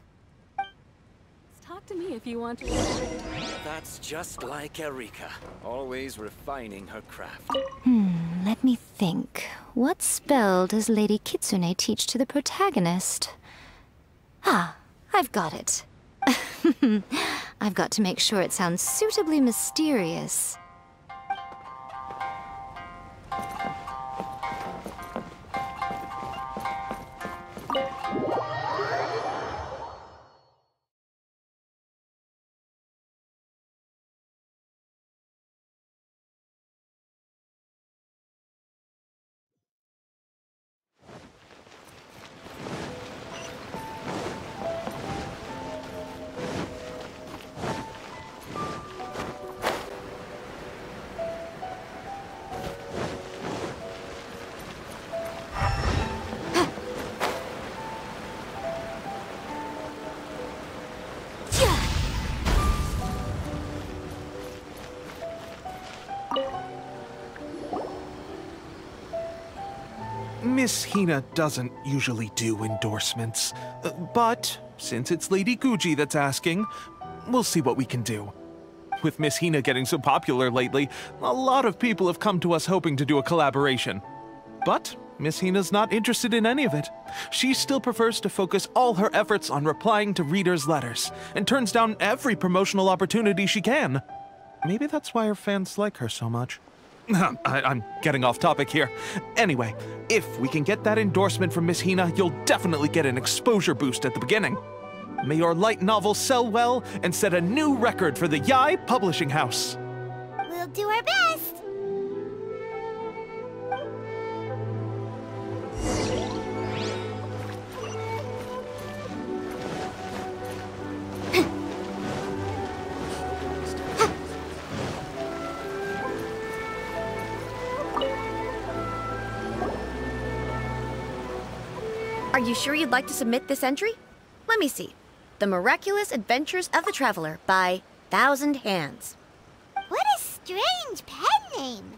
Talk to me if you want to. That's just like Erika, always refining her craft. Let me think. What spell does Lady Kitsune teach to the protagonist? Ah, I've got it. I've got to make sure it sounds suitably mysterious. Miss Hina doesn't usually do endorsements, but since it's Lady Guji that's asking, we'll see what we can do. With Miss Hina getting so popular lately, a lot of people have come to us hoping to do a collaboration. But Miss Hina's not interested in any of it. She still prefers to focus all her efforts on replying to readers' letters, and turns down every promotional opportunity she can. Maybe that's why her fans like her so much. I'm getting off topic here. Anyway, if we can get that endorsement from Miss Hina, you'll definitely get an exposure boost at the beginning. May your light novel sell well and set a new record for the Yai Publishing House. We'll do our best. Are you sure you'd like to submit this entry? Let me see. The Miraculous Adventures of the Traveler by Thousand Hands. What a strange pen name.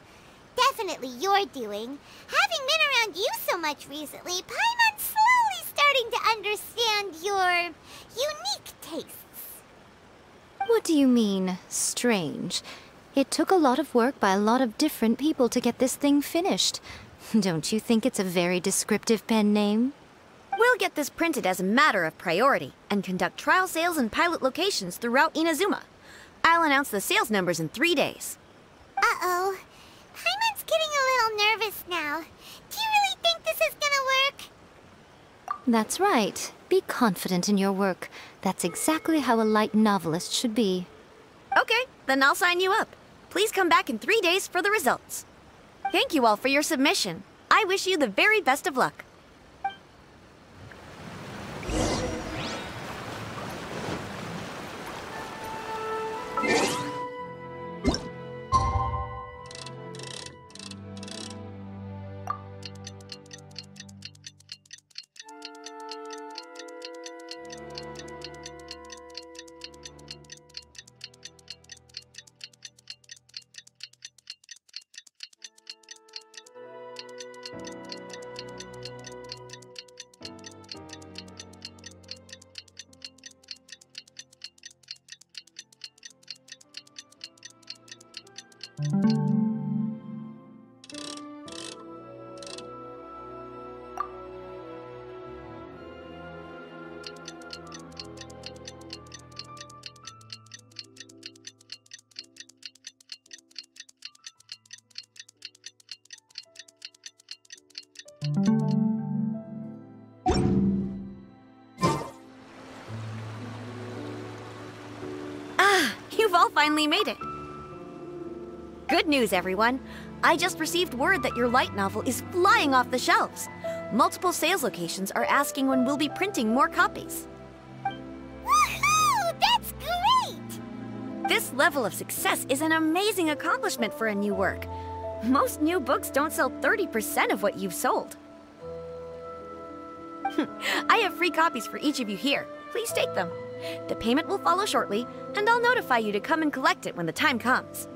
Definitely your doing. Having been around you so much recently, Paimon's slowly starting to understand your unique tastes. What do you mean, strange? It took a lot of work by a lot of different people to get this thing finished. Don't you think it's a very descriptive pen name? We'll get this printed as a matter of priority and conduct trial sales in pilot locations throughout Inazuma. I'll announce the sales numbers in 3 days. Uh-oh. Paimon's getting a little nervous now. Do you really think this is gonna work? That's right. Be confident in your work. That's exactly how a light novelist should be. Okay, then I'll sign you up. Please come back in 3 days for the results. Thank you all for your submission. I wish you the very best of luck. You've all finally made it. Good news, everyone. I just received word that your light novel is flying off the shelves. Multiple sales locations are asking when we'll be printing more copies. Woohoo! That's great! This level of success is an amazing accomplishment for a new work. Most new books don't sell 30% of what you've sold. I have free copies for each of you here. Please take them. The payment will follow shortly, and I'll notify you to come and collect it when the time comes.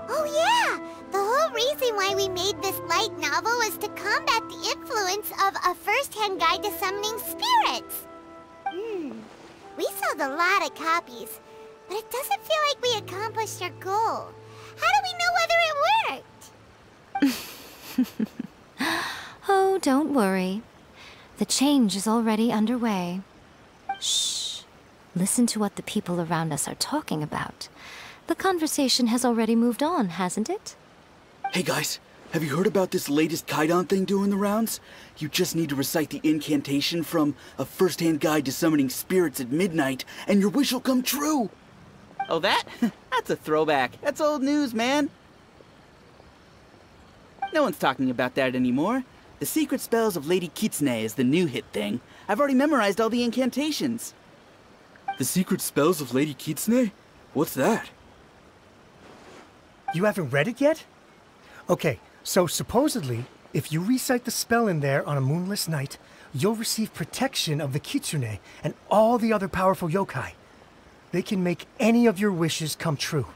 Oh yeah! The whole reason why we made this light novel was to combat the influence of a first-hand guide to summoning spirits. We sold a lot of copies, but it doesn't feel like we accomplished our goal. How do we know whether it worked? Oh, don't worry. The change is already underway. Shh. Listen to what the people around us are talking about. The conversation has already moved on, hasn't it? Hey guys, have you heard about this latest Kaidan thing doing the rounds? You just need to recite the incantation from A First-Hand Guide to Summoning Spirits at Midnight, and your wish will come true! Oh, that? That's a throwback. That's old news, man. No one's talking about that anymore. The Secret Spells of Lady Kitsune is the new hit thing. I've already memorized all the incantations. The Secret Spells of Lady Kitsune? What's that? You haven't read it yet? Okay, so supposedly, if you recite the spell in there on a moonless night, you'll receive protection of the Kitsune and all the other powerful yokai. They can make any of your wishes come true.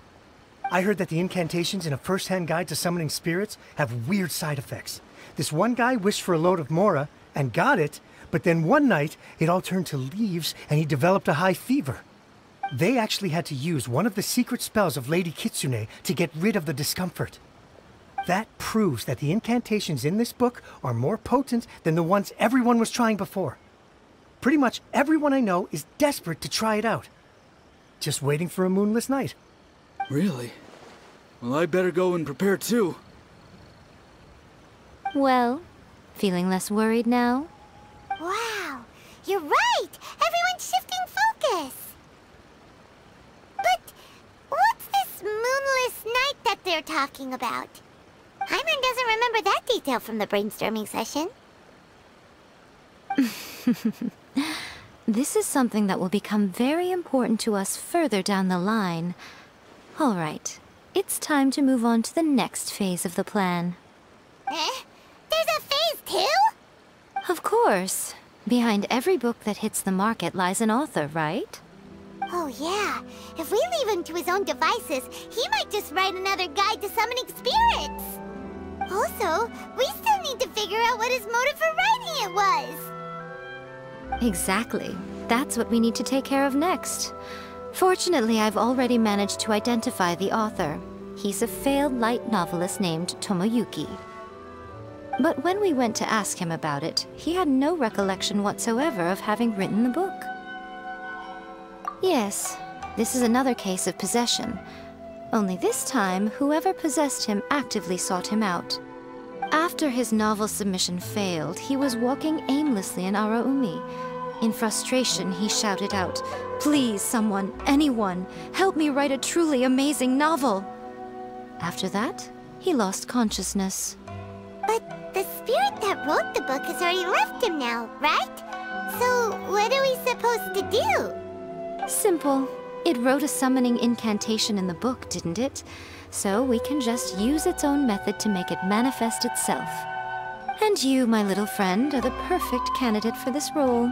I heard that the incantations in A First-Hand Guide to Summoning Spirits have weird side effects. This one guy wished for a load of mora and got it, but then one night it all turned to leaves and he developed a high fever. They actually had to use one of the secret spells of Lady Kitsune to get rid of the discomfort. That proves that the incantations in this book are more potent than the ones everyone was trying before. Pretty much everyone I know is desperate to try it out. Just waiting for a moonless night. Really? Well, I better go and prepare too. Well, feeling less worried now? Wow, you're right! Everyone's shifting focus! But what's this moonless night that they're talking about? Hyman doesn't remember that detail from the brainstorming session. This is something that will become very important to us further down the line. All right, it's time to move on to the next phase of the plan. Eh? There's a phase 2? Of course. Behind every book that hits the market lies an author, right? Oh yeah, if we leave him to his own devices, he might just write another guide to summoning spirits. Also, we still need to figure out what his motive for writing it was. Exactly. That's what we need to take care of next. Fortunately, I've already managed to identify the author. He's a failed light novelist named Tomoyuki. But when we went to ask him about it, he had no recollection whatsoever of having written the book. Yes, this is another case of possession. Only this time, whoever possessed him actively sought him out. After his novel submission failed, he was walking aimlessly in Araumi. In frustration, he shouted out, "Please, someone, anyone, help me write a truly amazing novel!" After that, he lost consciousness. But the spirit that wrote the book has already left him now, right? So what are we supposed to do? Simple. It wrote a summoning incantation in the book, didn't it? So we can just use its own method to make it manifest itself. And you, my little friend, are the perfect candidate for this role.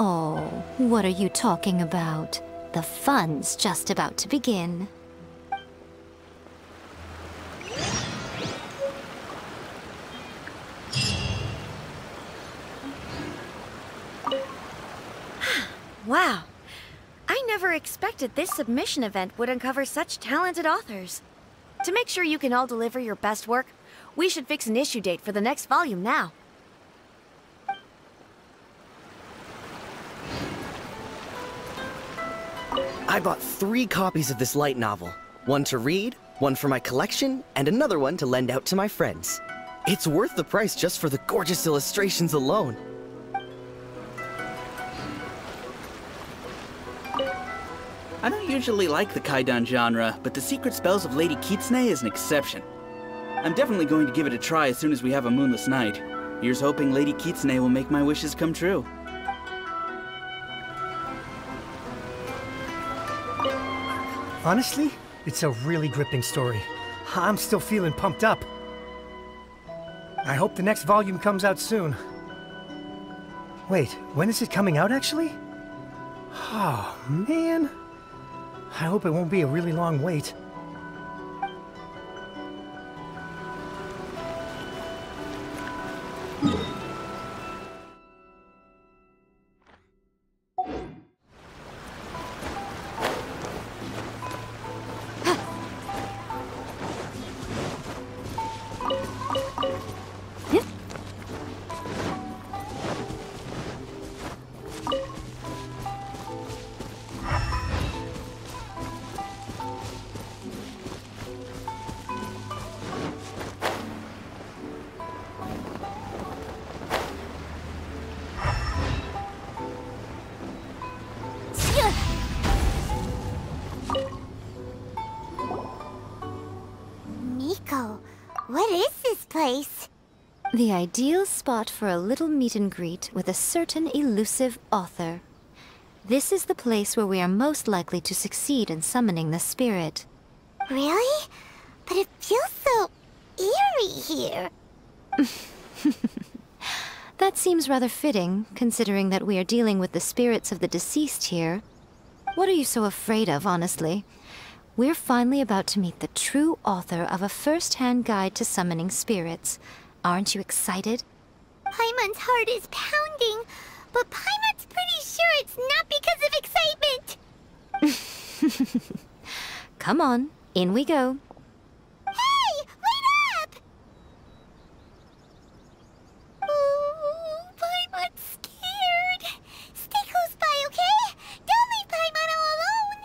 Oh, what are you talking about? The fun's just about to begin. Wow. I never expected this submission event would uncover such talented authors. To make sure you can all deliver your best work, we should fix an issue date for the next volume now. I bought 3 copies of this light novel. One to read, one for my collection, and another one to lend out to my friends. It's worth the price just for the gorgeous illustrations alone. I don't usually like the Kaidan genre, but the Secret Spells of Lady Kitsune is an exception. I'm definitely going to give it a try as soon as we have a moonless night. Here's hoping Lady Kitsune will make my wishes come true. Honestly, it's a really gripping story. I'm still feeling pumped up. I hope the next volume comes out soon. Wait, when is it coming out actually? Oh, man. I hope it won't be a really long wait. place? The ideal spot for a little meet and greet with a certain elusive author. This is the place where we are most likely to succeed in summoning the spirit. Really? But it feels so eerie here. That seems rather fitting, considering that we are dealing with the spirits of the deceased here. What are you so afraid of, honestly? We're finally about to meet the true author of a first-hand guide to summoning spirits. Aren't you excited? Paimon's heart is pounding, but Paimon's pretty sure it's not because of excitement. Come on, in we go. Hey, wait up! Ooh, Paimon's scared. Stay close by, okay? Don't leave Paimon all alone.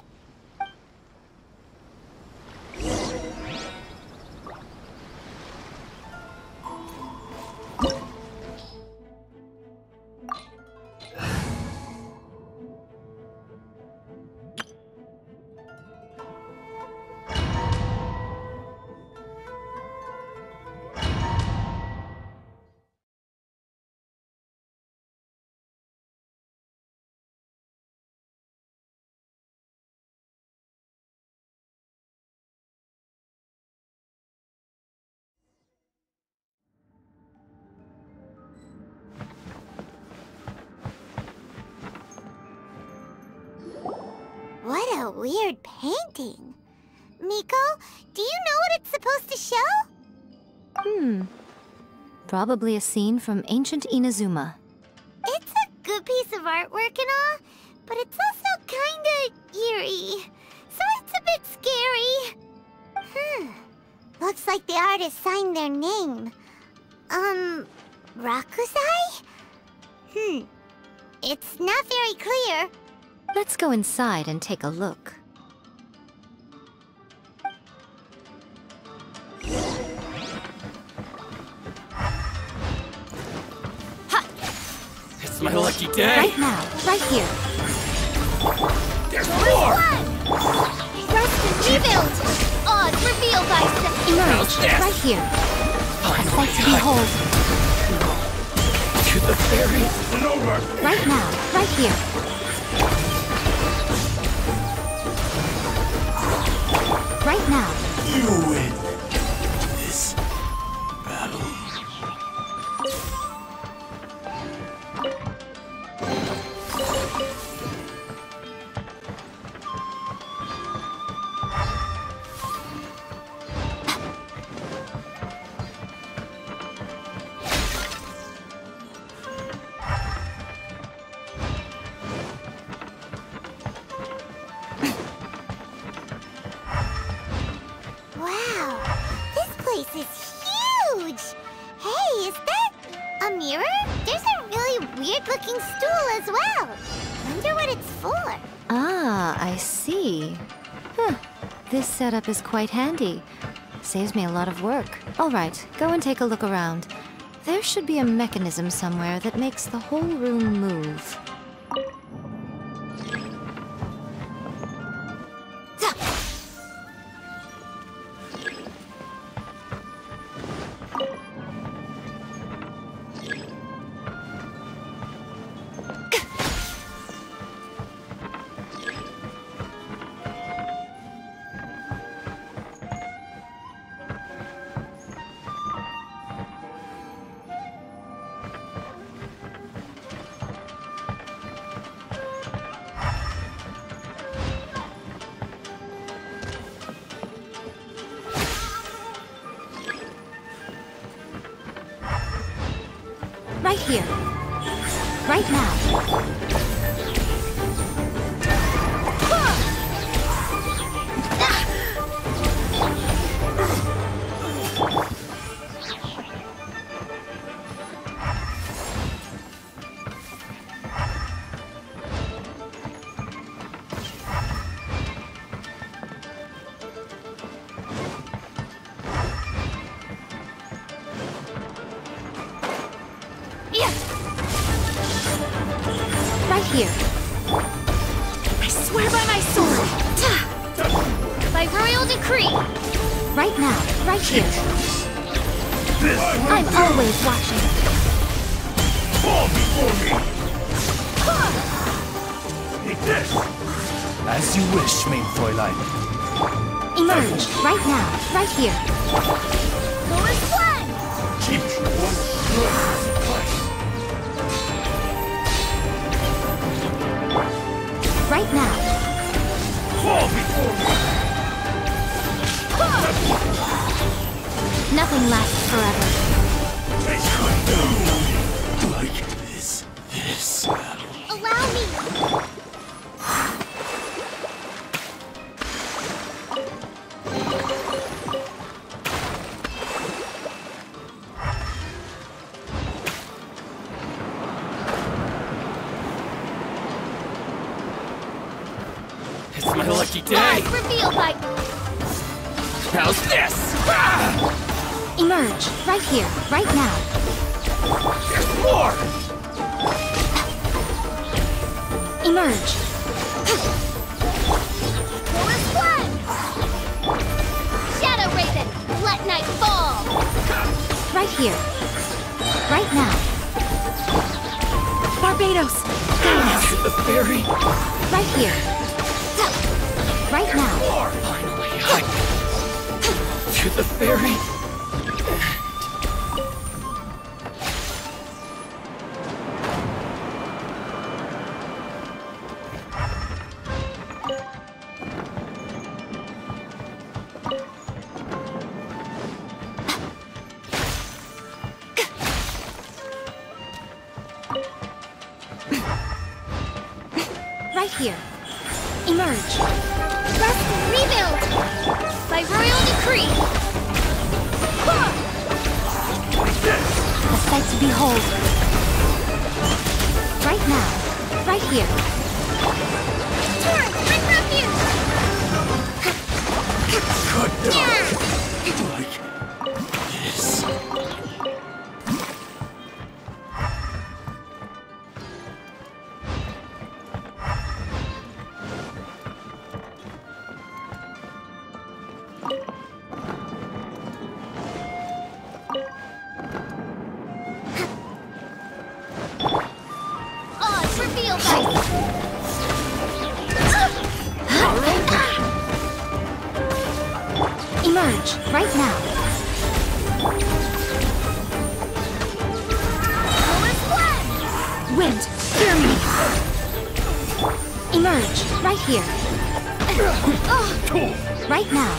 What a weird painting. Miko, do you know what it's supposed to show? Probably a scene from ancient Inazuma. It's a good piece of artwork and all, but it's also kinda eerie. So it's a bit scary. Looks like the artist signed their name. Rakusai? It's not very clear. Let's go inside and take a look. It's my lucky day! Right now, right here. There's more! Rest and rebuild! Odds revealed thyself! Emerge, right here. A sight to behold. To the fairies! Right now, right here. Right now. You win this battle. Wow, this place is huge! Hey, is that a mirror? There's a really weird-looking stool as well. Wonder what it's for. Ah, I see. This setup is quite handy. Saves me a lot of work. All right, go and take a look around. There should be a mechanism somewhere that makes the whole room move. Right here. Right now. Right here. I swear by my sword. By royal decree. Right now. Right here. I'm always watching. Fall before me! Take this! As you wish, main Fräulein. Emerge, right now, right here. Chorus one! Keep one fight. Right now. Fall before me! Nothing lasts forever. Like this. Allow me! It's my lucky day! Reveal by... How's this? Emerge, right here, right now. There's more! Emerge. Chorus one! Shadow Raven, let night fall! Right here. Right now. Barbados. The fairy! Right here. Right now. Finally, to the fairy! Right here. Emerge. Rest rebuild! By royal decree! A sight to behold. Right now. Right here. Torrent, bring refuge! Cut down! Like this. Odds reveal by... Emerge. Right now. Chorus one! Wind. Hear me. Emerge. Right here. Right now.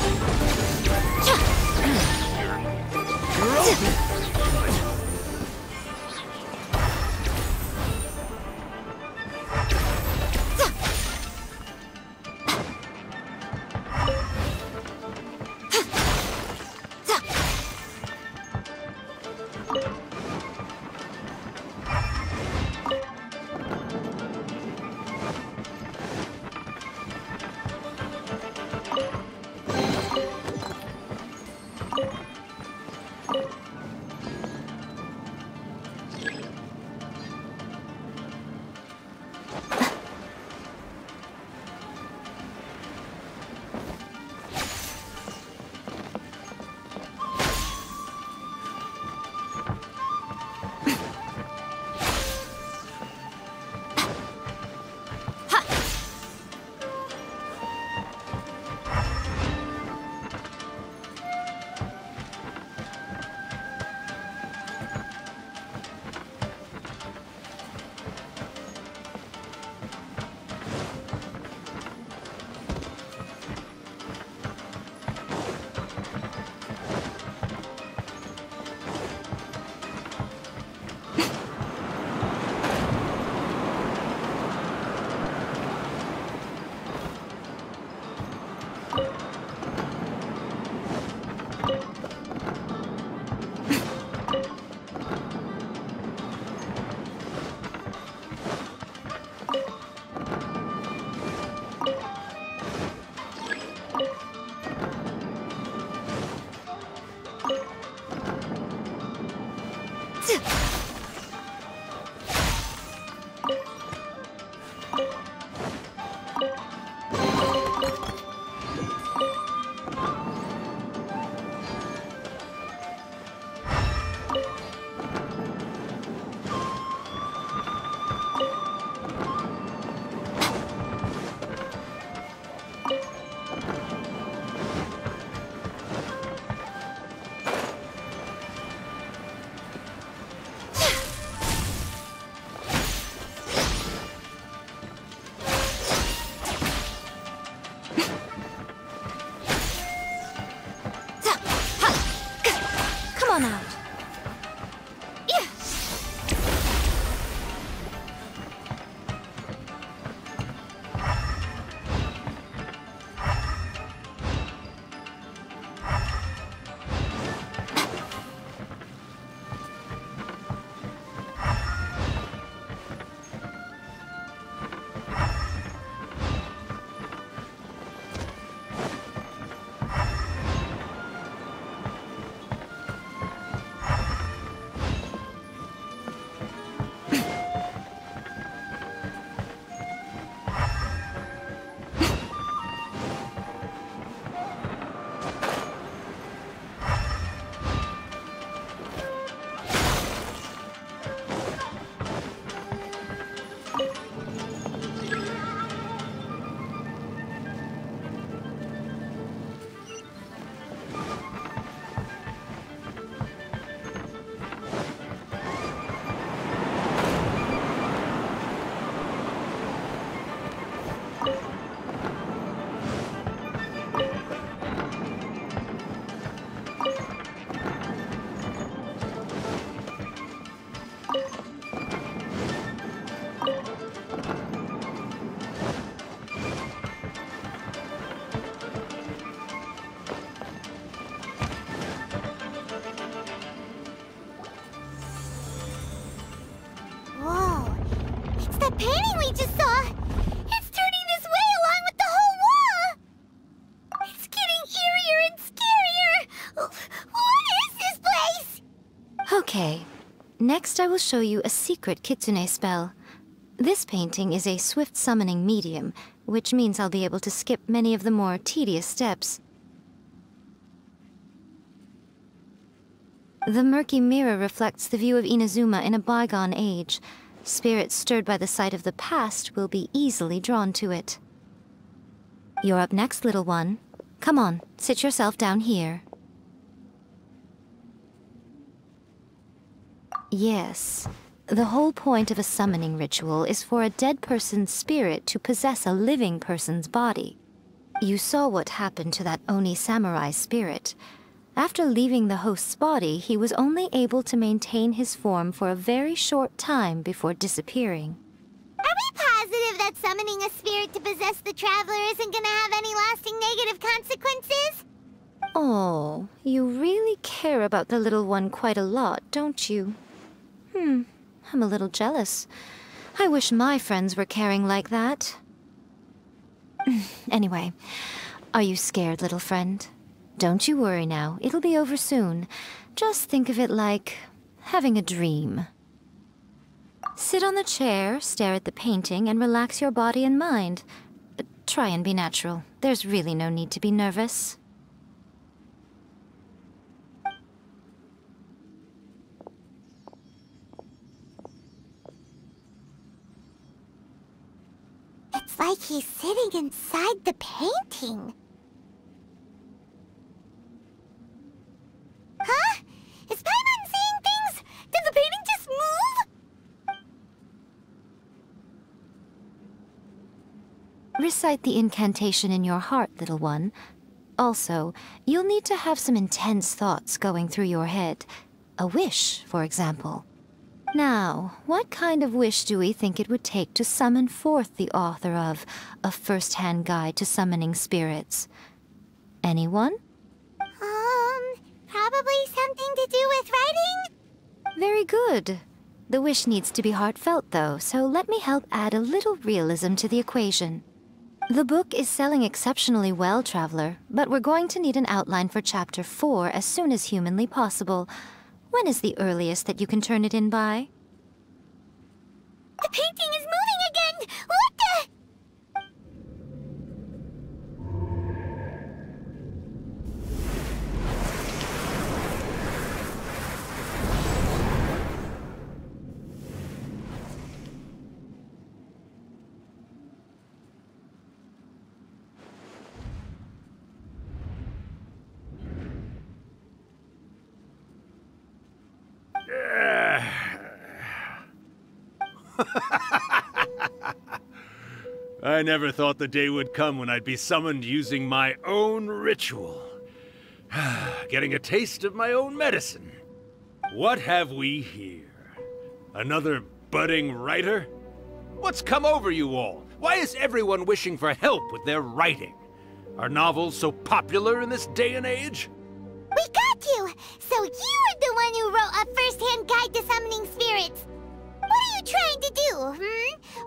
Okay. Next I will show you a secret kitsune spell. This painting is a swift summoning medium, which means I'll be able to skip many of the more tedious steps. The murky mirror reflects the view of Inazuma in a bygone age. Spirits stirred by the sight of the past will be easily drawn to it. You're up next, little one. Come on, sit yourself down here. Yes. The whole point of a summoning ritual is for a dead person's spirit to possess a living person's body. You saw what happened to that Oni samurai spirit. After leaving the host's body, he was only able to maintain his form for a very short time before disappearing. Are we positive that summoning a spirit to possess the traveler isn't gonna have any lasting negative consequences? Oh, you really care about the little one quite a lot, don't you? I'm a little jealous. I wish my friends were caring like that. Anyway, are you scared, little friend? Don't you worry now, it'll be over soon. Just think of it like having a dream. Sit on the chair, stare at the painting, and relax your body and mind. Try and be natural. There's really no need to be nervous. It's like he's sitting inside the painting. Huh? Is Paimon seeing things? Did the painting just move? Recite the incantation in your heart, little one. Also, you'll need to have some intense thoughts going through your head. A wish, for example. Now, what kind of wish do we think it would take to summon forth the author of A First-Hand Guide to Summoning Spirits? Anyone? Probably something to do with writing? Very good. The wish needs to be heartfelt, though, so let me help add a little realism to the equation. The book is selling exceptionally well, Traveler, but we're going to need an outline for Chapter 4 as soon as humanly possible. When is the earliest that you can turn it in by? The painting is moving again! What the? I never thought the day would come when I'd be summoned using my own ritual. Getting a taste of my own medicine. What have we here? Another budding writer? What's come over you all? Why is everyone wishing for help with their writing? Are novels so popular in this day and age? We got you! So you were the one who wrote A First-Hand Guide to Summoning Spirits. What are you trying to do,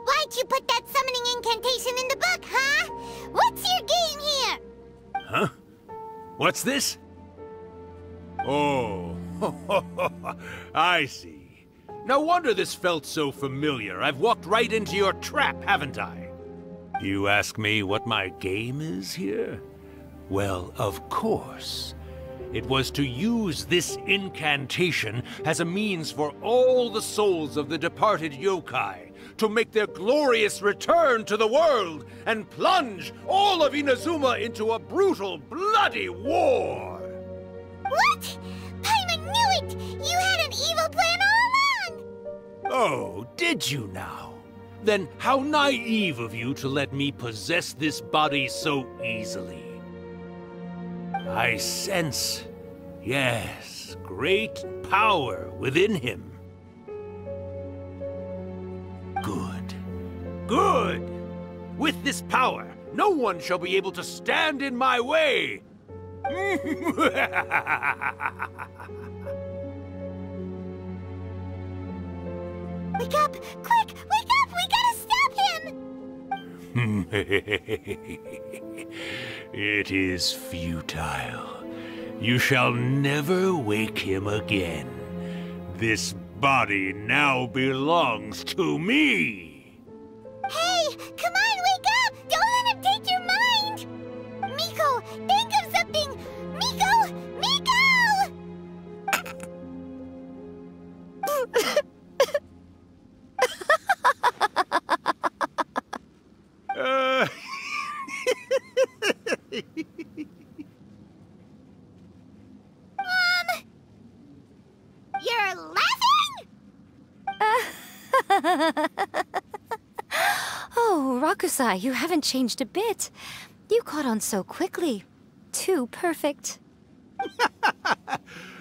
Why'd you put that summoning incantation in the book, huh? What's your game here? Huh? What's this? Oh, I see. No wonder this felt so familiar. I've walked right into your trap, haven't I? You ask me what my game is here? Well, of course. It was to use this incantation as a means for all the souls of the departed yokai to make their glorious return to the world and plunge all of Inazuma into a brutal, bloody war! What? Paimon knew it! You had an evil plan all along! Oh, did you now? Then how naive of you to let me possess this body so easily. I sense, yes, great power within him. Good. Good! With this power, no one shall be able to stand in my way! Wake up! Quick! Wake up! We gotta stop him! It is futile. You shall never wake him again. This body now belongs to me! Hey, come on, wake up! Don't let him take your mind! Miko, think of something! Miko! Miko! You're laughing? Oh, Rakusai, you haven't changed a bit. You caught on so quickly. Too perfect.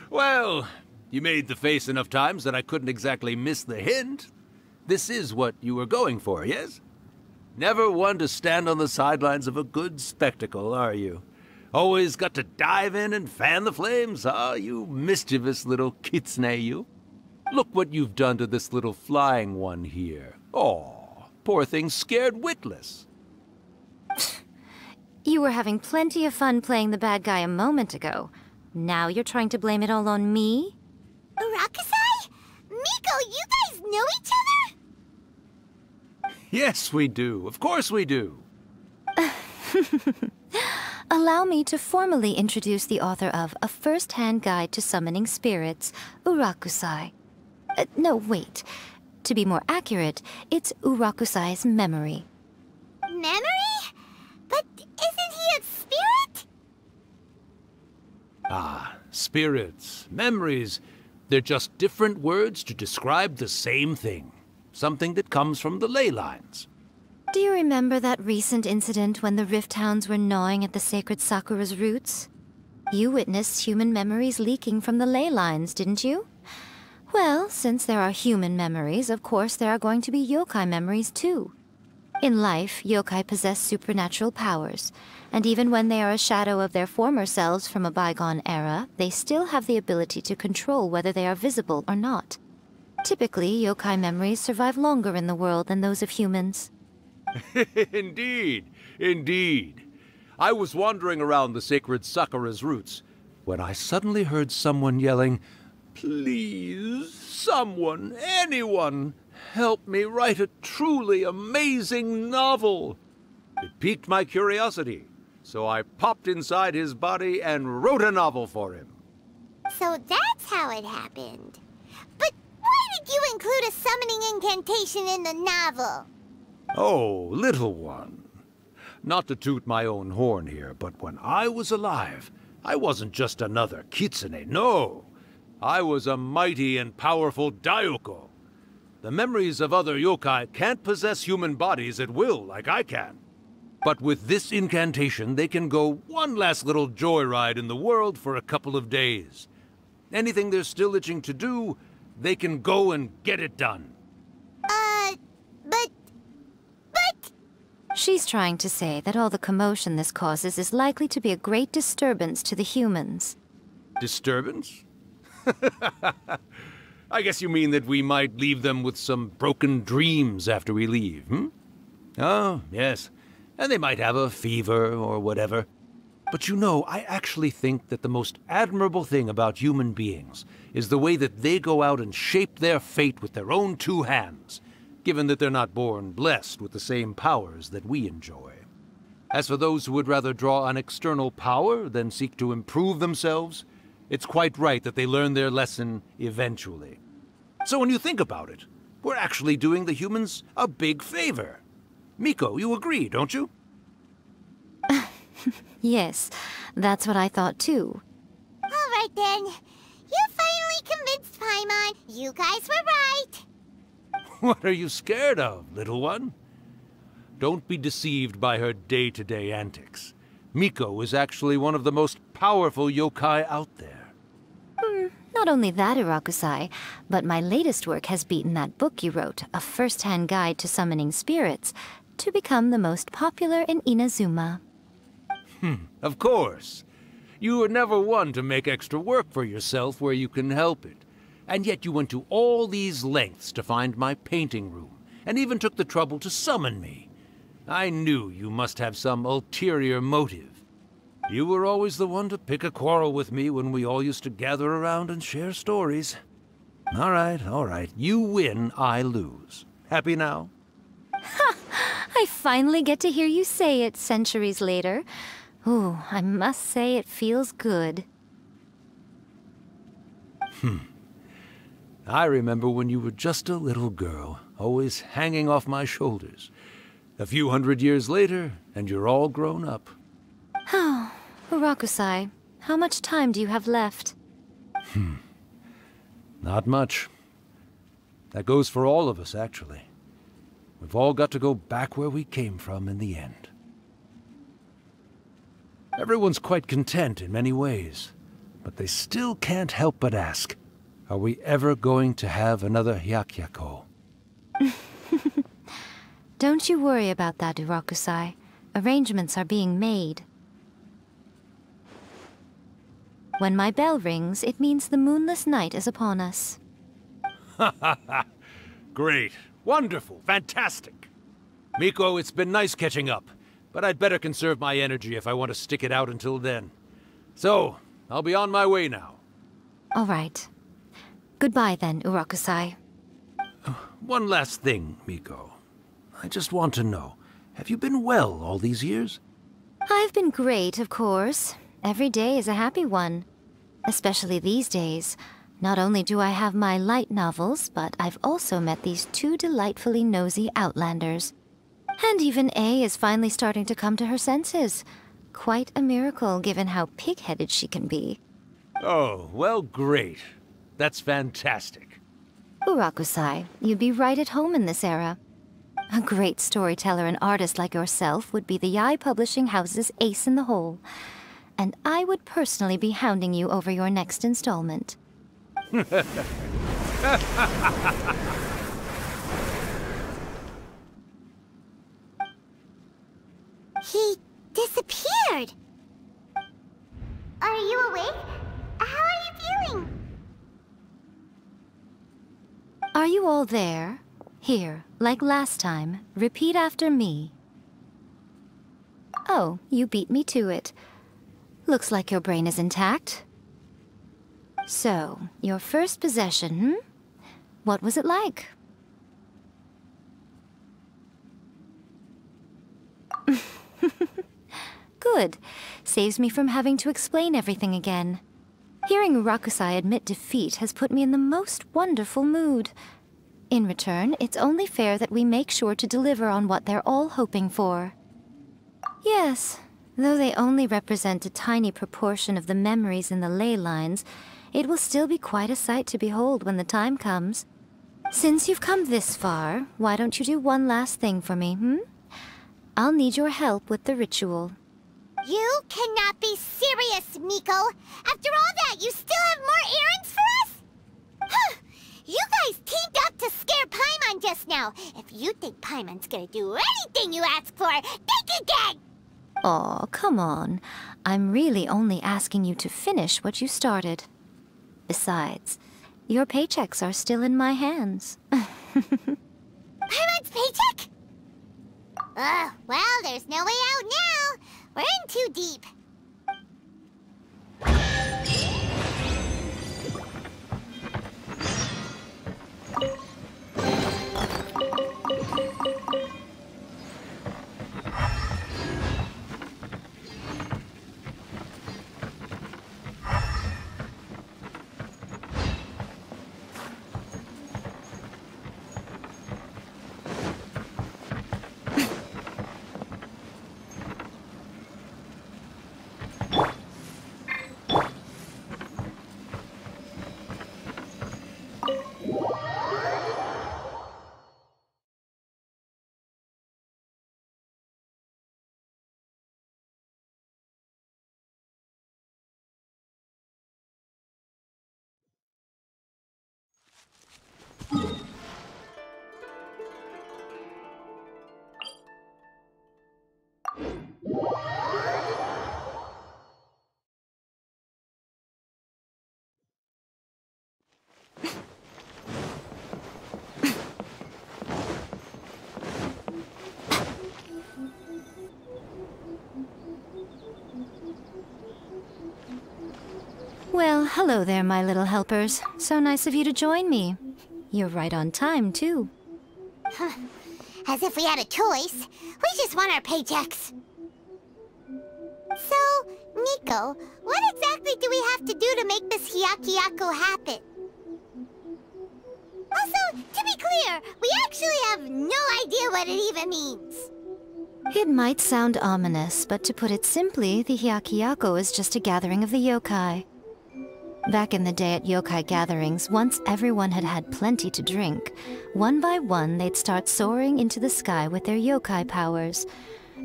Well, you made the face enough times that I couldn't exactly miss the hint. This is what you were going for, yes? Never one to stand on the sidelines of a good spectacle, are you? Always got to dive in and fan the flames, huh? You mischievous little kitsune, you. Look what you've done to this little flying one here. Aw, poor thing scared witless. You were having plenty of fun playing the bad guy a moment ago. Now you're trying to blame it all on me? Rakusai? Miko, you guys know each other? Yes, we do. Of course we do. Allow me to formally introduce the author of A First-Hand Guide to Summoning Spirits, Urakusai. No, wait. To be more accurate, it's Urakusai's memory. Memory? But isn't he a spirit? Ah, spirits, memories. They're just different words to describe the same thing. Something that comes from the ley lines. Do you remember that recent incident when the Rift Hounds were gnawing at the sacred Sakura's roots? You witnessed human memories leaking from the ley lines, didn't you? Well, since there are human memories, of course there are going to be yokai memories too. In life, yokai possess supernatural powers, and even when they are a shadow of their former selves from a bygone era, they still have the ability to control whether they are visible or not. Typically, yokai memories survive longer in the world than those of humans. Indeed, indeed. I was wandering around the sacred Sakura's roots when I suddenly heard someone yelling, "Please, someone, anyone, help me write a truly amazing novel." It piqued my curiosity, so I popped inside his body and wrote a novel for him. So that's how it happened. But why did you include a summoning incantation in the novel? Oh, little one. Not to toot my own horn here, but when I was alive, I wasn't just another kitsune, no. I was a mighty and powerful daioko. The memories of other yokai can't possess human bodies at will like I can. But with this incantation, they can go one last little joyride in the world for a couple of days. Anything they're still itching to do, they can go and get it done. But... She's trying to say that all the commotion this causes is likely to be a great disturbance to the humans. Disturbance? I guess you mean that we might leave them with some broken dreams after we leave, hmm? Oh, yes. And they might have a fever or whatever. But you know, I actually think that the most admirable thing about human beings is the way that they go out and shape their fate with their own two hands, given that they're not born blessed with the same powers that we enjoy. As for those who would rather draw on external power than seek to improve themselves, it's quite right that they learn their lesson eventually. So when you think about it, we're actually doing the humans a big favor. Miko, you agree, don't you? Yes, that's what I thought too. All right then. You finally convinced Paimon. You guys were right. What are you scared of, little one? Don't be deceived by her day-to-day antics. Miko is actually one of the most powerful yokai out there. Not only that, Urakusai, but my latest work has beaten that book you wrote, A First-Hand Guide to Summoning Spirits, to become the most popular in Inazuma. Of course. You were never one to make extra work for yourself where you can help it. And yet you went to all these lengths to find my painting room, and even took the trouble to summon me. I knew you must have some ulterior motive. You were always the one to pick a quarrel with me when we all used to gather around and share stories. All right. You win, I lose. Happy now? I finally get to hear you say it centuries later. Ooh, I must say it feels good. I remember when you were just a little girl, always hanging off my shoulders. A few hundred years later, and you're all grown up. Oh, Urakusai, how much time do you have left? Not much. That goes for all of us, actually. We've all got to go back where we came from in the end. Everyone's quite content in many ways, but they still can't help but ask, are we ever going to have another Hyakyako? Don't you worry about that, Urakusai. Arrangements are being made. When my bell rings, it means the moonless night is upon us. Great. Wonderful. Fantastic. Miko, it's been nice catching up, but I'd better conserve my energy if I want to stick it out until then. So, I'll be on my way now. All right. Goodbye then, Urakusai. One last thing, Miko. I just want to know, have you been well all these years? I've been great, of course. Every day is a happy one. Especially these days. Not only do I have my light novels, but I've also met these two delightfully nosy outlanders. And even A is finally starting to come to her senses. Quite a miracle, given how pig-headed she can be. Oh, well, great. That's fantastic. Urakusai, you'd be right at home in this era. A great storyteller and artist like yourself would be the Yae Publishing House's ace in the hole. And I would personally be hounding you over your next installment. He disappeared. Are you awake? How are you feeling? Are you all there? Here, like last time, repeat after me. Oh, you beat me to it. Looks like your brain is intact. So, your first possession, What was it like? Good. Saves me from having to explain everything again. Hearing Urakusai admit defeat has put me in the most wonderful mood. In return, it's only fair that we make sure to deliver on what they're all hoping for. Yes, though they only represent a tiny proportion of the memories in the ley lines, it will still be quite a sight to behold when the time comes. Since you've come this far, why don't you do one last thing for me, I'll need your help with the ritual. You cannot be serious, Miko! After all that, you still have more errands for us? You guys teamed up to scare Paimon just now. If you think Paimon's gonna do anything you ask for, think again! Aw, come on. I'm really only asking you to finish what you started. Besides, your paychecks are still in my hands. Paimon's paycheck? Well, there's no way out now. We're in too deep. Well, hello there, my little helpers. So nice of you to join me. You're right on time, too. As if we had a choice. We just want our paychecks. So, Nico, what exactly do we have to do to make this Hyakyako happen? Also, to be clear, we actually have no idea what it even means. It might sound ominous, but to put it simply, the Hyakyako is just a gathering of the yokai. Back in the day at yokai gatherings, once everyone had had plenty to drink, one by one they'd start soaring into the sky with their yokai powers.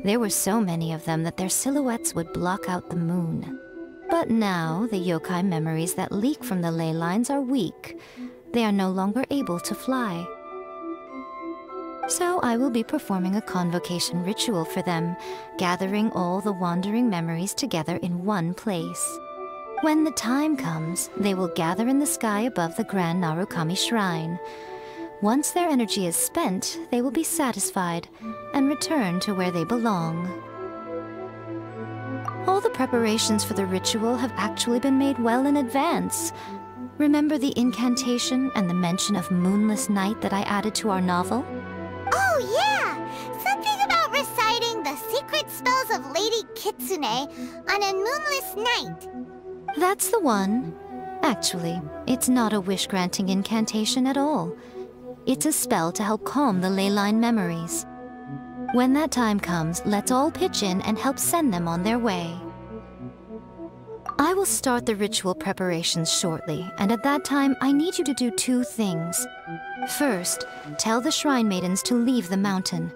There were so many of them that their silhouettes would block out the moon. But now, the yokai memories that leak from the ley lines are weak. They are no longer able to fly. So I will be performing a convocation ritual for them, gathering all the wandering memories together in one place. When the time comes, they will gather in the sky above the Grand Narukami Shrine. Once their energy is spent, they will be satisfied and return to where they belong. All the preparations for the ritual have actually been made well in advance. Remember the incantation and the mention of moonless night that I added to our novel? Oh yeah! Something about reciting the secret spells of Lady Kitsune on a moonless night. That's the one. Actually, it's not a wish-granting incantation at all. It's a spell to help calm the ley line memories. When that time comes, let's all pitch in and help send them on their way. I will start the ritual preparations shortly, and at that time, I need you to do two things. First, tell the Shrine Maidens to leave the mountain.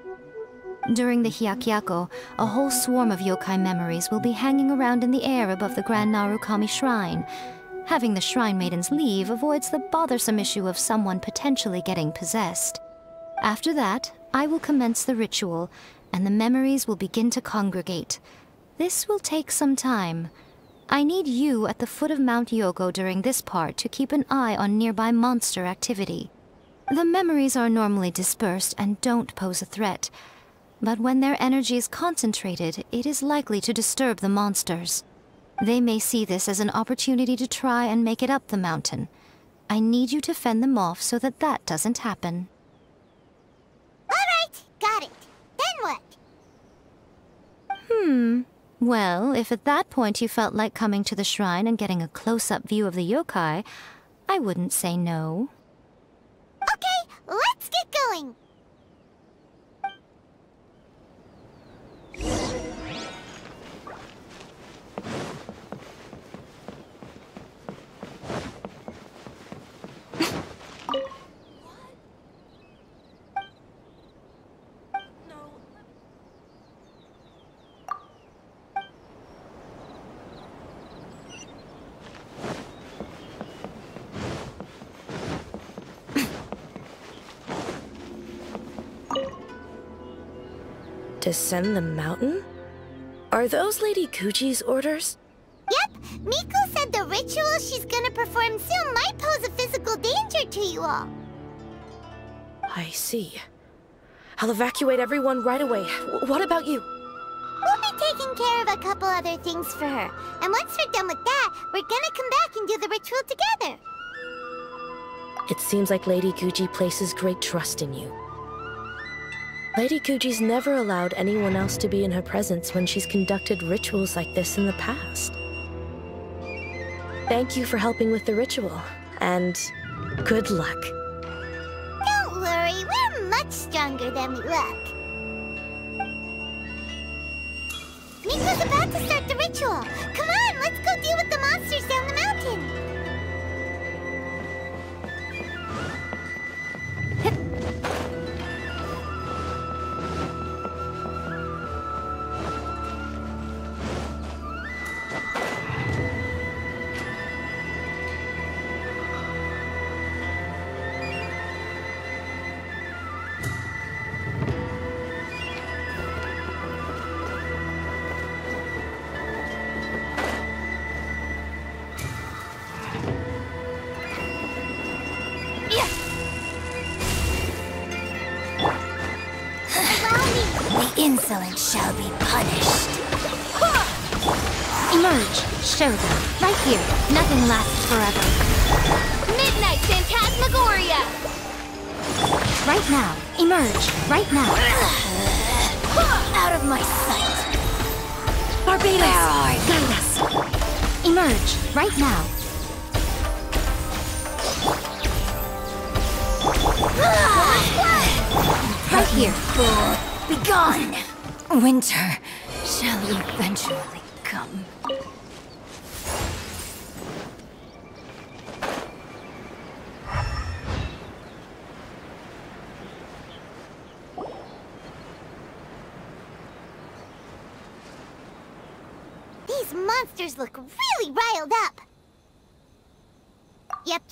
During the Hyakyako, a whole swarm of yokai memories will be hanging around in the air above the Grand Narukami Shrine. Having the Shrine Maidens leave avoids the bothersome issue of someone potentially getting possessed. After that, I will commence the ritual, and the memories will begin to congregate. This will take some time. I need you at the foot of Mount Yogo during this part to keep an eye on nearby monster activity. The memories are normally dispersed and don't pose a threat, but when their energy is concentrated, it is likely to disturb the monsters. They may see this as an opportunity to try and make it up the mountain. I need you to fend them off so that that doesn't happen. Alright, got it. Then what? Well, if at that point you felt like coming to the shrine and getting a close-up view of the yokai, I wouldn't say no. Okay, let's get going! Descend the mountain? Are those Lady Kuji's orders? Yep, Miko said the ritual she's gonna perform soon might pose a physical danger to you all. I see. I'll evacuate everyone right away. What about you? We'll be taking care of a couple other things for her. And once we're done with that, we're gonna come back and do the ritual together. It seems like Lady Kuji places great trust in you. Lady Kuji's never allowed anyone else to be in her presence when she's conducted rituals like this in the past. Thank you for helping with the ritual, and good luck. Don't worry, we're much stronger than we look. Miko's about to start the ritual. Come on, let's go deal with the monsters down the mountain. The insolent shall be punished. Emerge. Show them. Right here. Nothing lasts forever. Midnight Phantasmagoria! Right now. Emerge. Right now. Out of my sight. Barbados, guide us. Emerge. Right now. Right here. Be gone. Winter shall eventually come. These monsters look really riled up. Yep.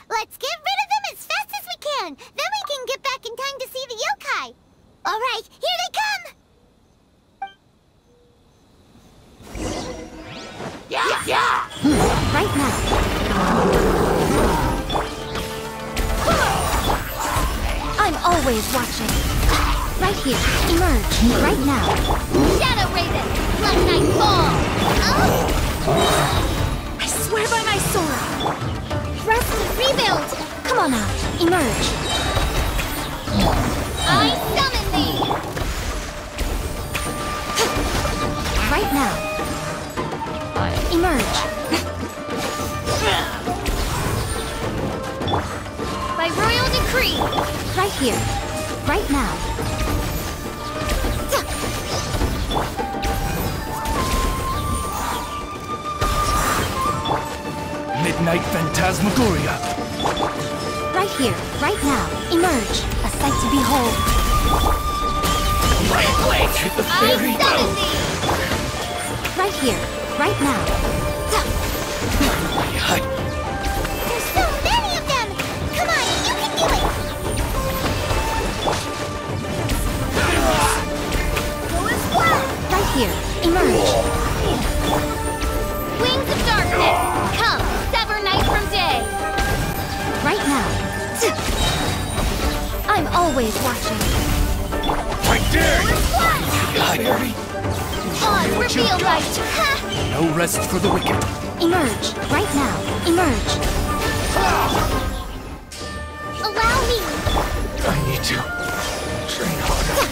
Let's get rid of them as fast as we can. Then we can get back in time to see the yokai. All right, here they come. Yeah! Right now. I'm always watching. Right here. Emerge. Right now. Shadow Raven! Blood Knight Fall! Oh! I swear by my sword! Rest and rebuild! Come on now. Emerge. I summon thee! Right now. Emerge. By royal decree! Right here. Right now. Midnight Phantasmagoria. Right here. Right now. Emerge. A sight to behold. My blade hit the fairy. I summon thee! Right here. Right now. There's so many of them! Come on, you can do it! Right here. Emerge. Wings of darkness! Come, sever night from day! Right now. I'm always watching. I dare you! Fairy. On, reveal light! Ha! No rest for the wicked. Emerge. Right now. Emerge. Allow me! I need to train harder.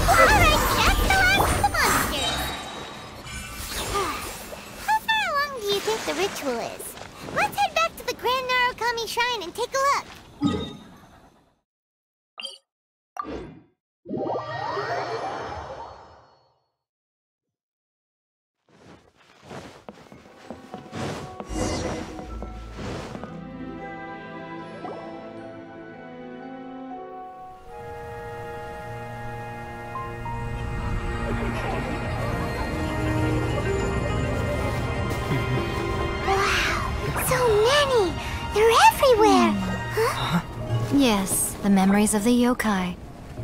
Alright, that's the last of the monsters! How far along do you think the ritual is? Let's head back to the Grand Narukami Shrine and take a look. So many! They're everywhere! Huh? Yes, the memories of the yokai.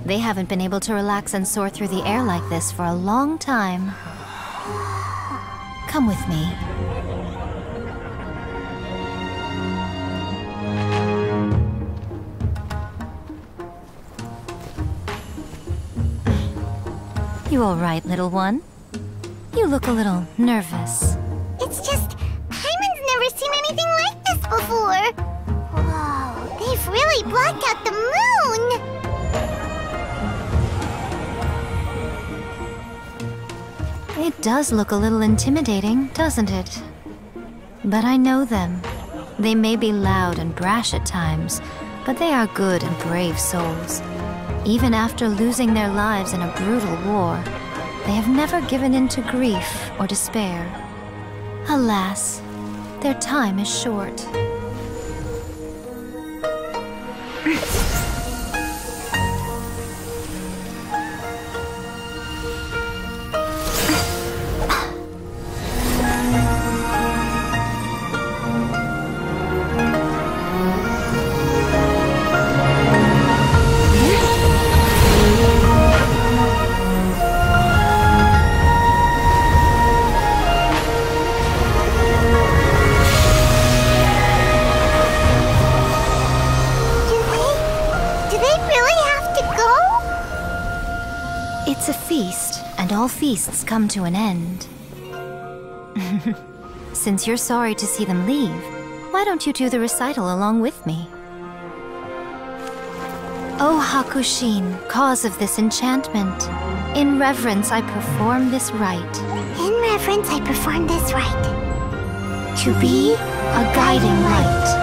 They haven't been able to relax and soar through the air like this for a long time. Come with me. You all right, little one? You look a little nervous. It's just, Hyman's never seen anything like this before! Whoa, they've really blocked out the moon! It does look a little intimidating, doesn't it? But I know them. They may be loud and brash at times, but they are good and brave souls. Even after losing their lives in a brutal war, they have never given in to grief or despair. Alas, their time is short. It's a feast. and all feasts come to an end. Since you're sorry to see them leave, why don't you do the recital along with me? O Hakushin, cause of this enchantment, in reverence I perform this rite. In reverence, I perform this rite. To be a guiding light.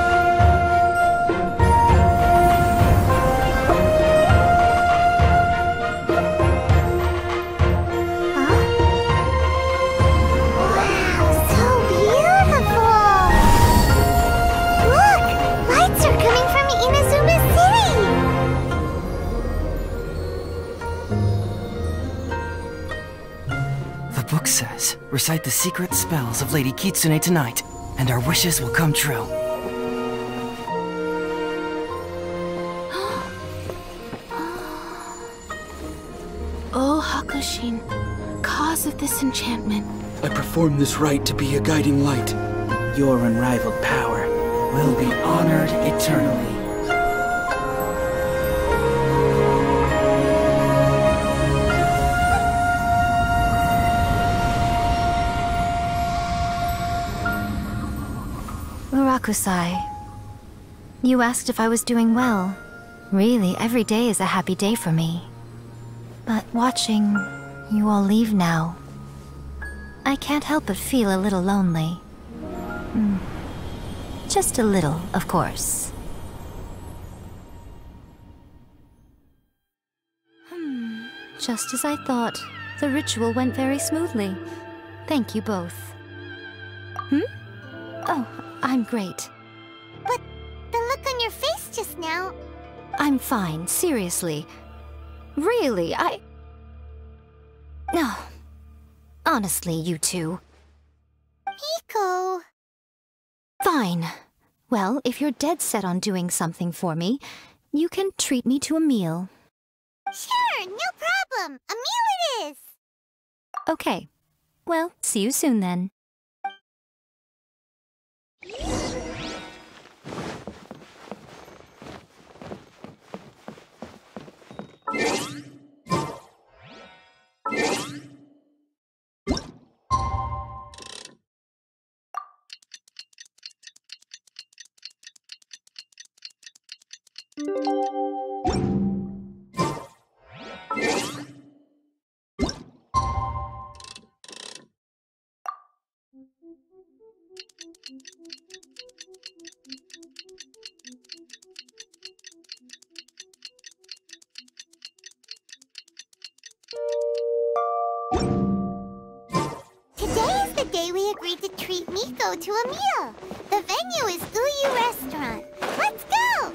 Says, recite the secret spells of Lady Kitsune tonight, and our wishes will come true. O Hakushin, cause of this enchantment. I perform this rite to be a guiding light. Your unrivaled power will be honored eternally. Rakusai, you asked if I was doing well. Really, every day is a happy day for me. But watching you all leave now, I can't help but feel a little lonely. Just a little, of course. Just as I thought, the ritual went very smoothly. Thank you both. Oh, I'm great. But the look on your face just now... I'm fine, seriously. Really, No. Honestly, you two. Miko... Fine. Well, if you're dead set on doing something for me, you can treat me to a meal. Sure, no problem. A meal it is! Okay. Well, see you soon then. Today is the day we agreed to treat Miko to a meal. The venue is Uyu Restaurant. Let's go!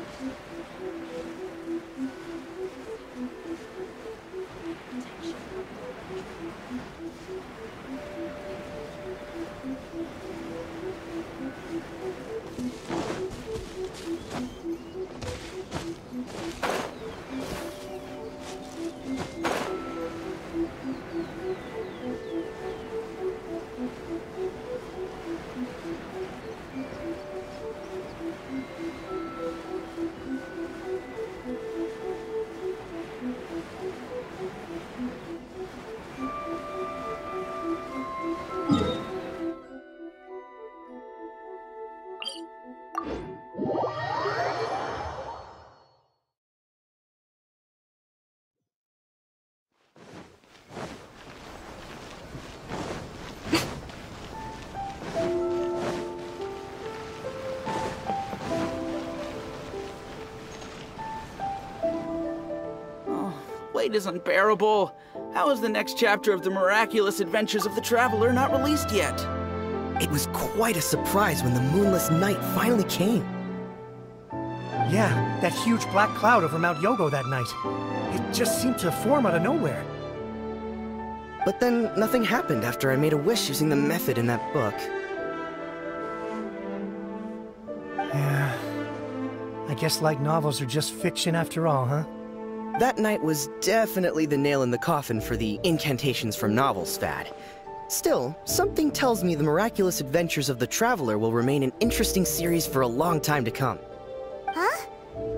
Wait is unbearable. How is the next chapter of the miraculous adventures of the Traveler not released yet? It was quite a surprise when the moonless night finally came. Yeah, that huge black cloud over Mount Yogo that night. It just seemed to form out of nowhere. But then nothing happened after I made a wish using the method in that book. Yeah. I guess light novels are just fiction after all, huh? That night was definitely the nail in the coffin for the incantations from novels fad. Still, something tells me the miraculous adventures of the Traveler will remain an interesting series for a long time to come. Huh?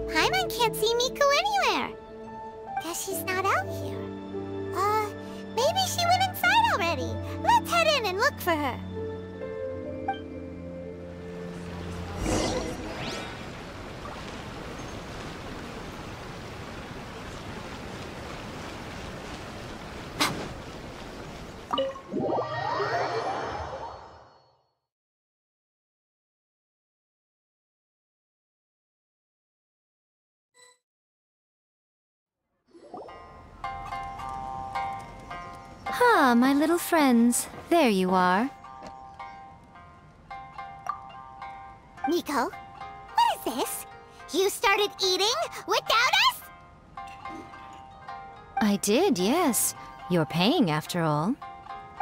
Paimon can't see Miko anywhere. Guess she's not out here. Maybe she look for her. Ah, my little friends. There you are. Miko, what is this? You started eating without us? I did, yes. You're paying, after all.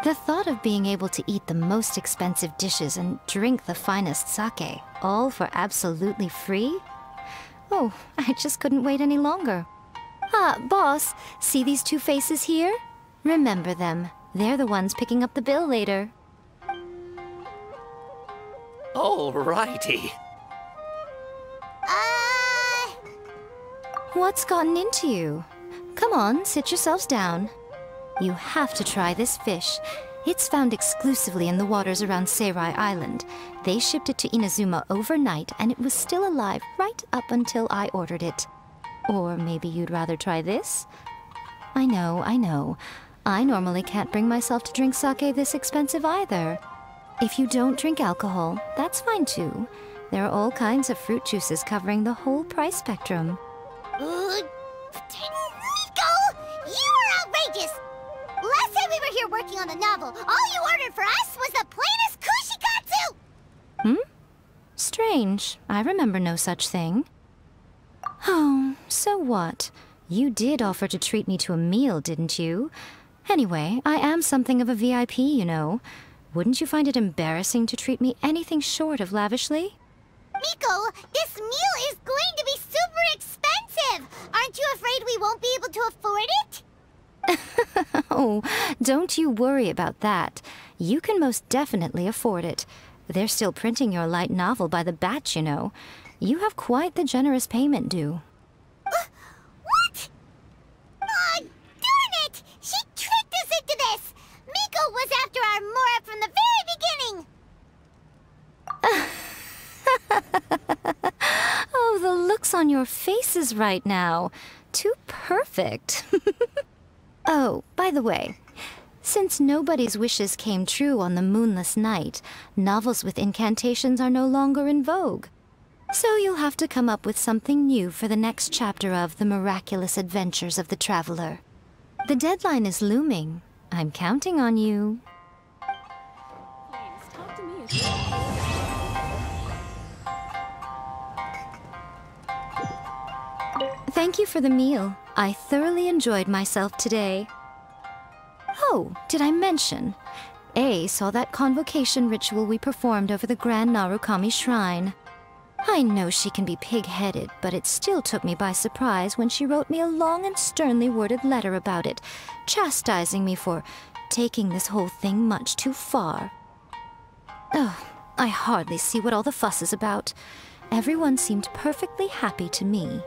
The thought of being able to eat the most expensive dishes and drink the finest sake, all for absolutely free? Oh, I just couldn't wait any longer. Ah, boss, see these two faces here? Remember them. They're the ones picking up the bill later. Alrighty. What's gotten into you? Come on, sit yourselves down. You have to try this fish. It's found exclusively in the waters around Seirai Island. They shipped it to Inazuma overnight, and it was still alive right up until I ordered it. Or maybe you'd rather try this? I know, I know. I normally can't bring myself to drink sake this expensive either. If you don't drink alcohol, that's fine too. There are all kinds of fruit juices covering the whole price spectrum. Miko! You are outrageous! Last time we were here working on the novel, all you ordered for us was the plainest kushikatsu! Strange. I remember no such thing. Oh, so what? You did offer to treat me to a meal, didn't you? Anyway, I am something of a VIP, you know. Wouldn't you find it embarrassing to treat me anything short of lavishly? Miko, this meal is going to be super expensive! Aren't you afraid we won't be able to afford it? Oh, don't you worry about that. You can most definitely afford it. They're still printing your light novel by the batch, you know. You have quite the generous payment due. What? Oh, darn it! She tricked us into this! Miko was after our Mora from the very beginning! Oh, the looks on your faces right now. Too perfect. Oh, by the way, since nobody's wishes came true on the moonless night, novels with incantations are no longer in vogue. So you'll have to come up with something new for the next chapter of The Miraculous Adventures of the Traveler. The deadline is looming. I'm counting on you. Please, talk to me. Thank you for the meal. I thoroughly enjoyed myself today. Oh, did I mention? A saw that convocation ritual we performed over the Grand Narukami Shrine. I know she can be pig-headed, but it still took me by surprise when she wrote me a long and sternly worded letter about it, chastising me for taking this whole thing much too far. Oh, I hardly see what all the fuss is about. Everyone seemed perfectly happy to me.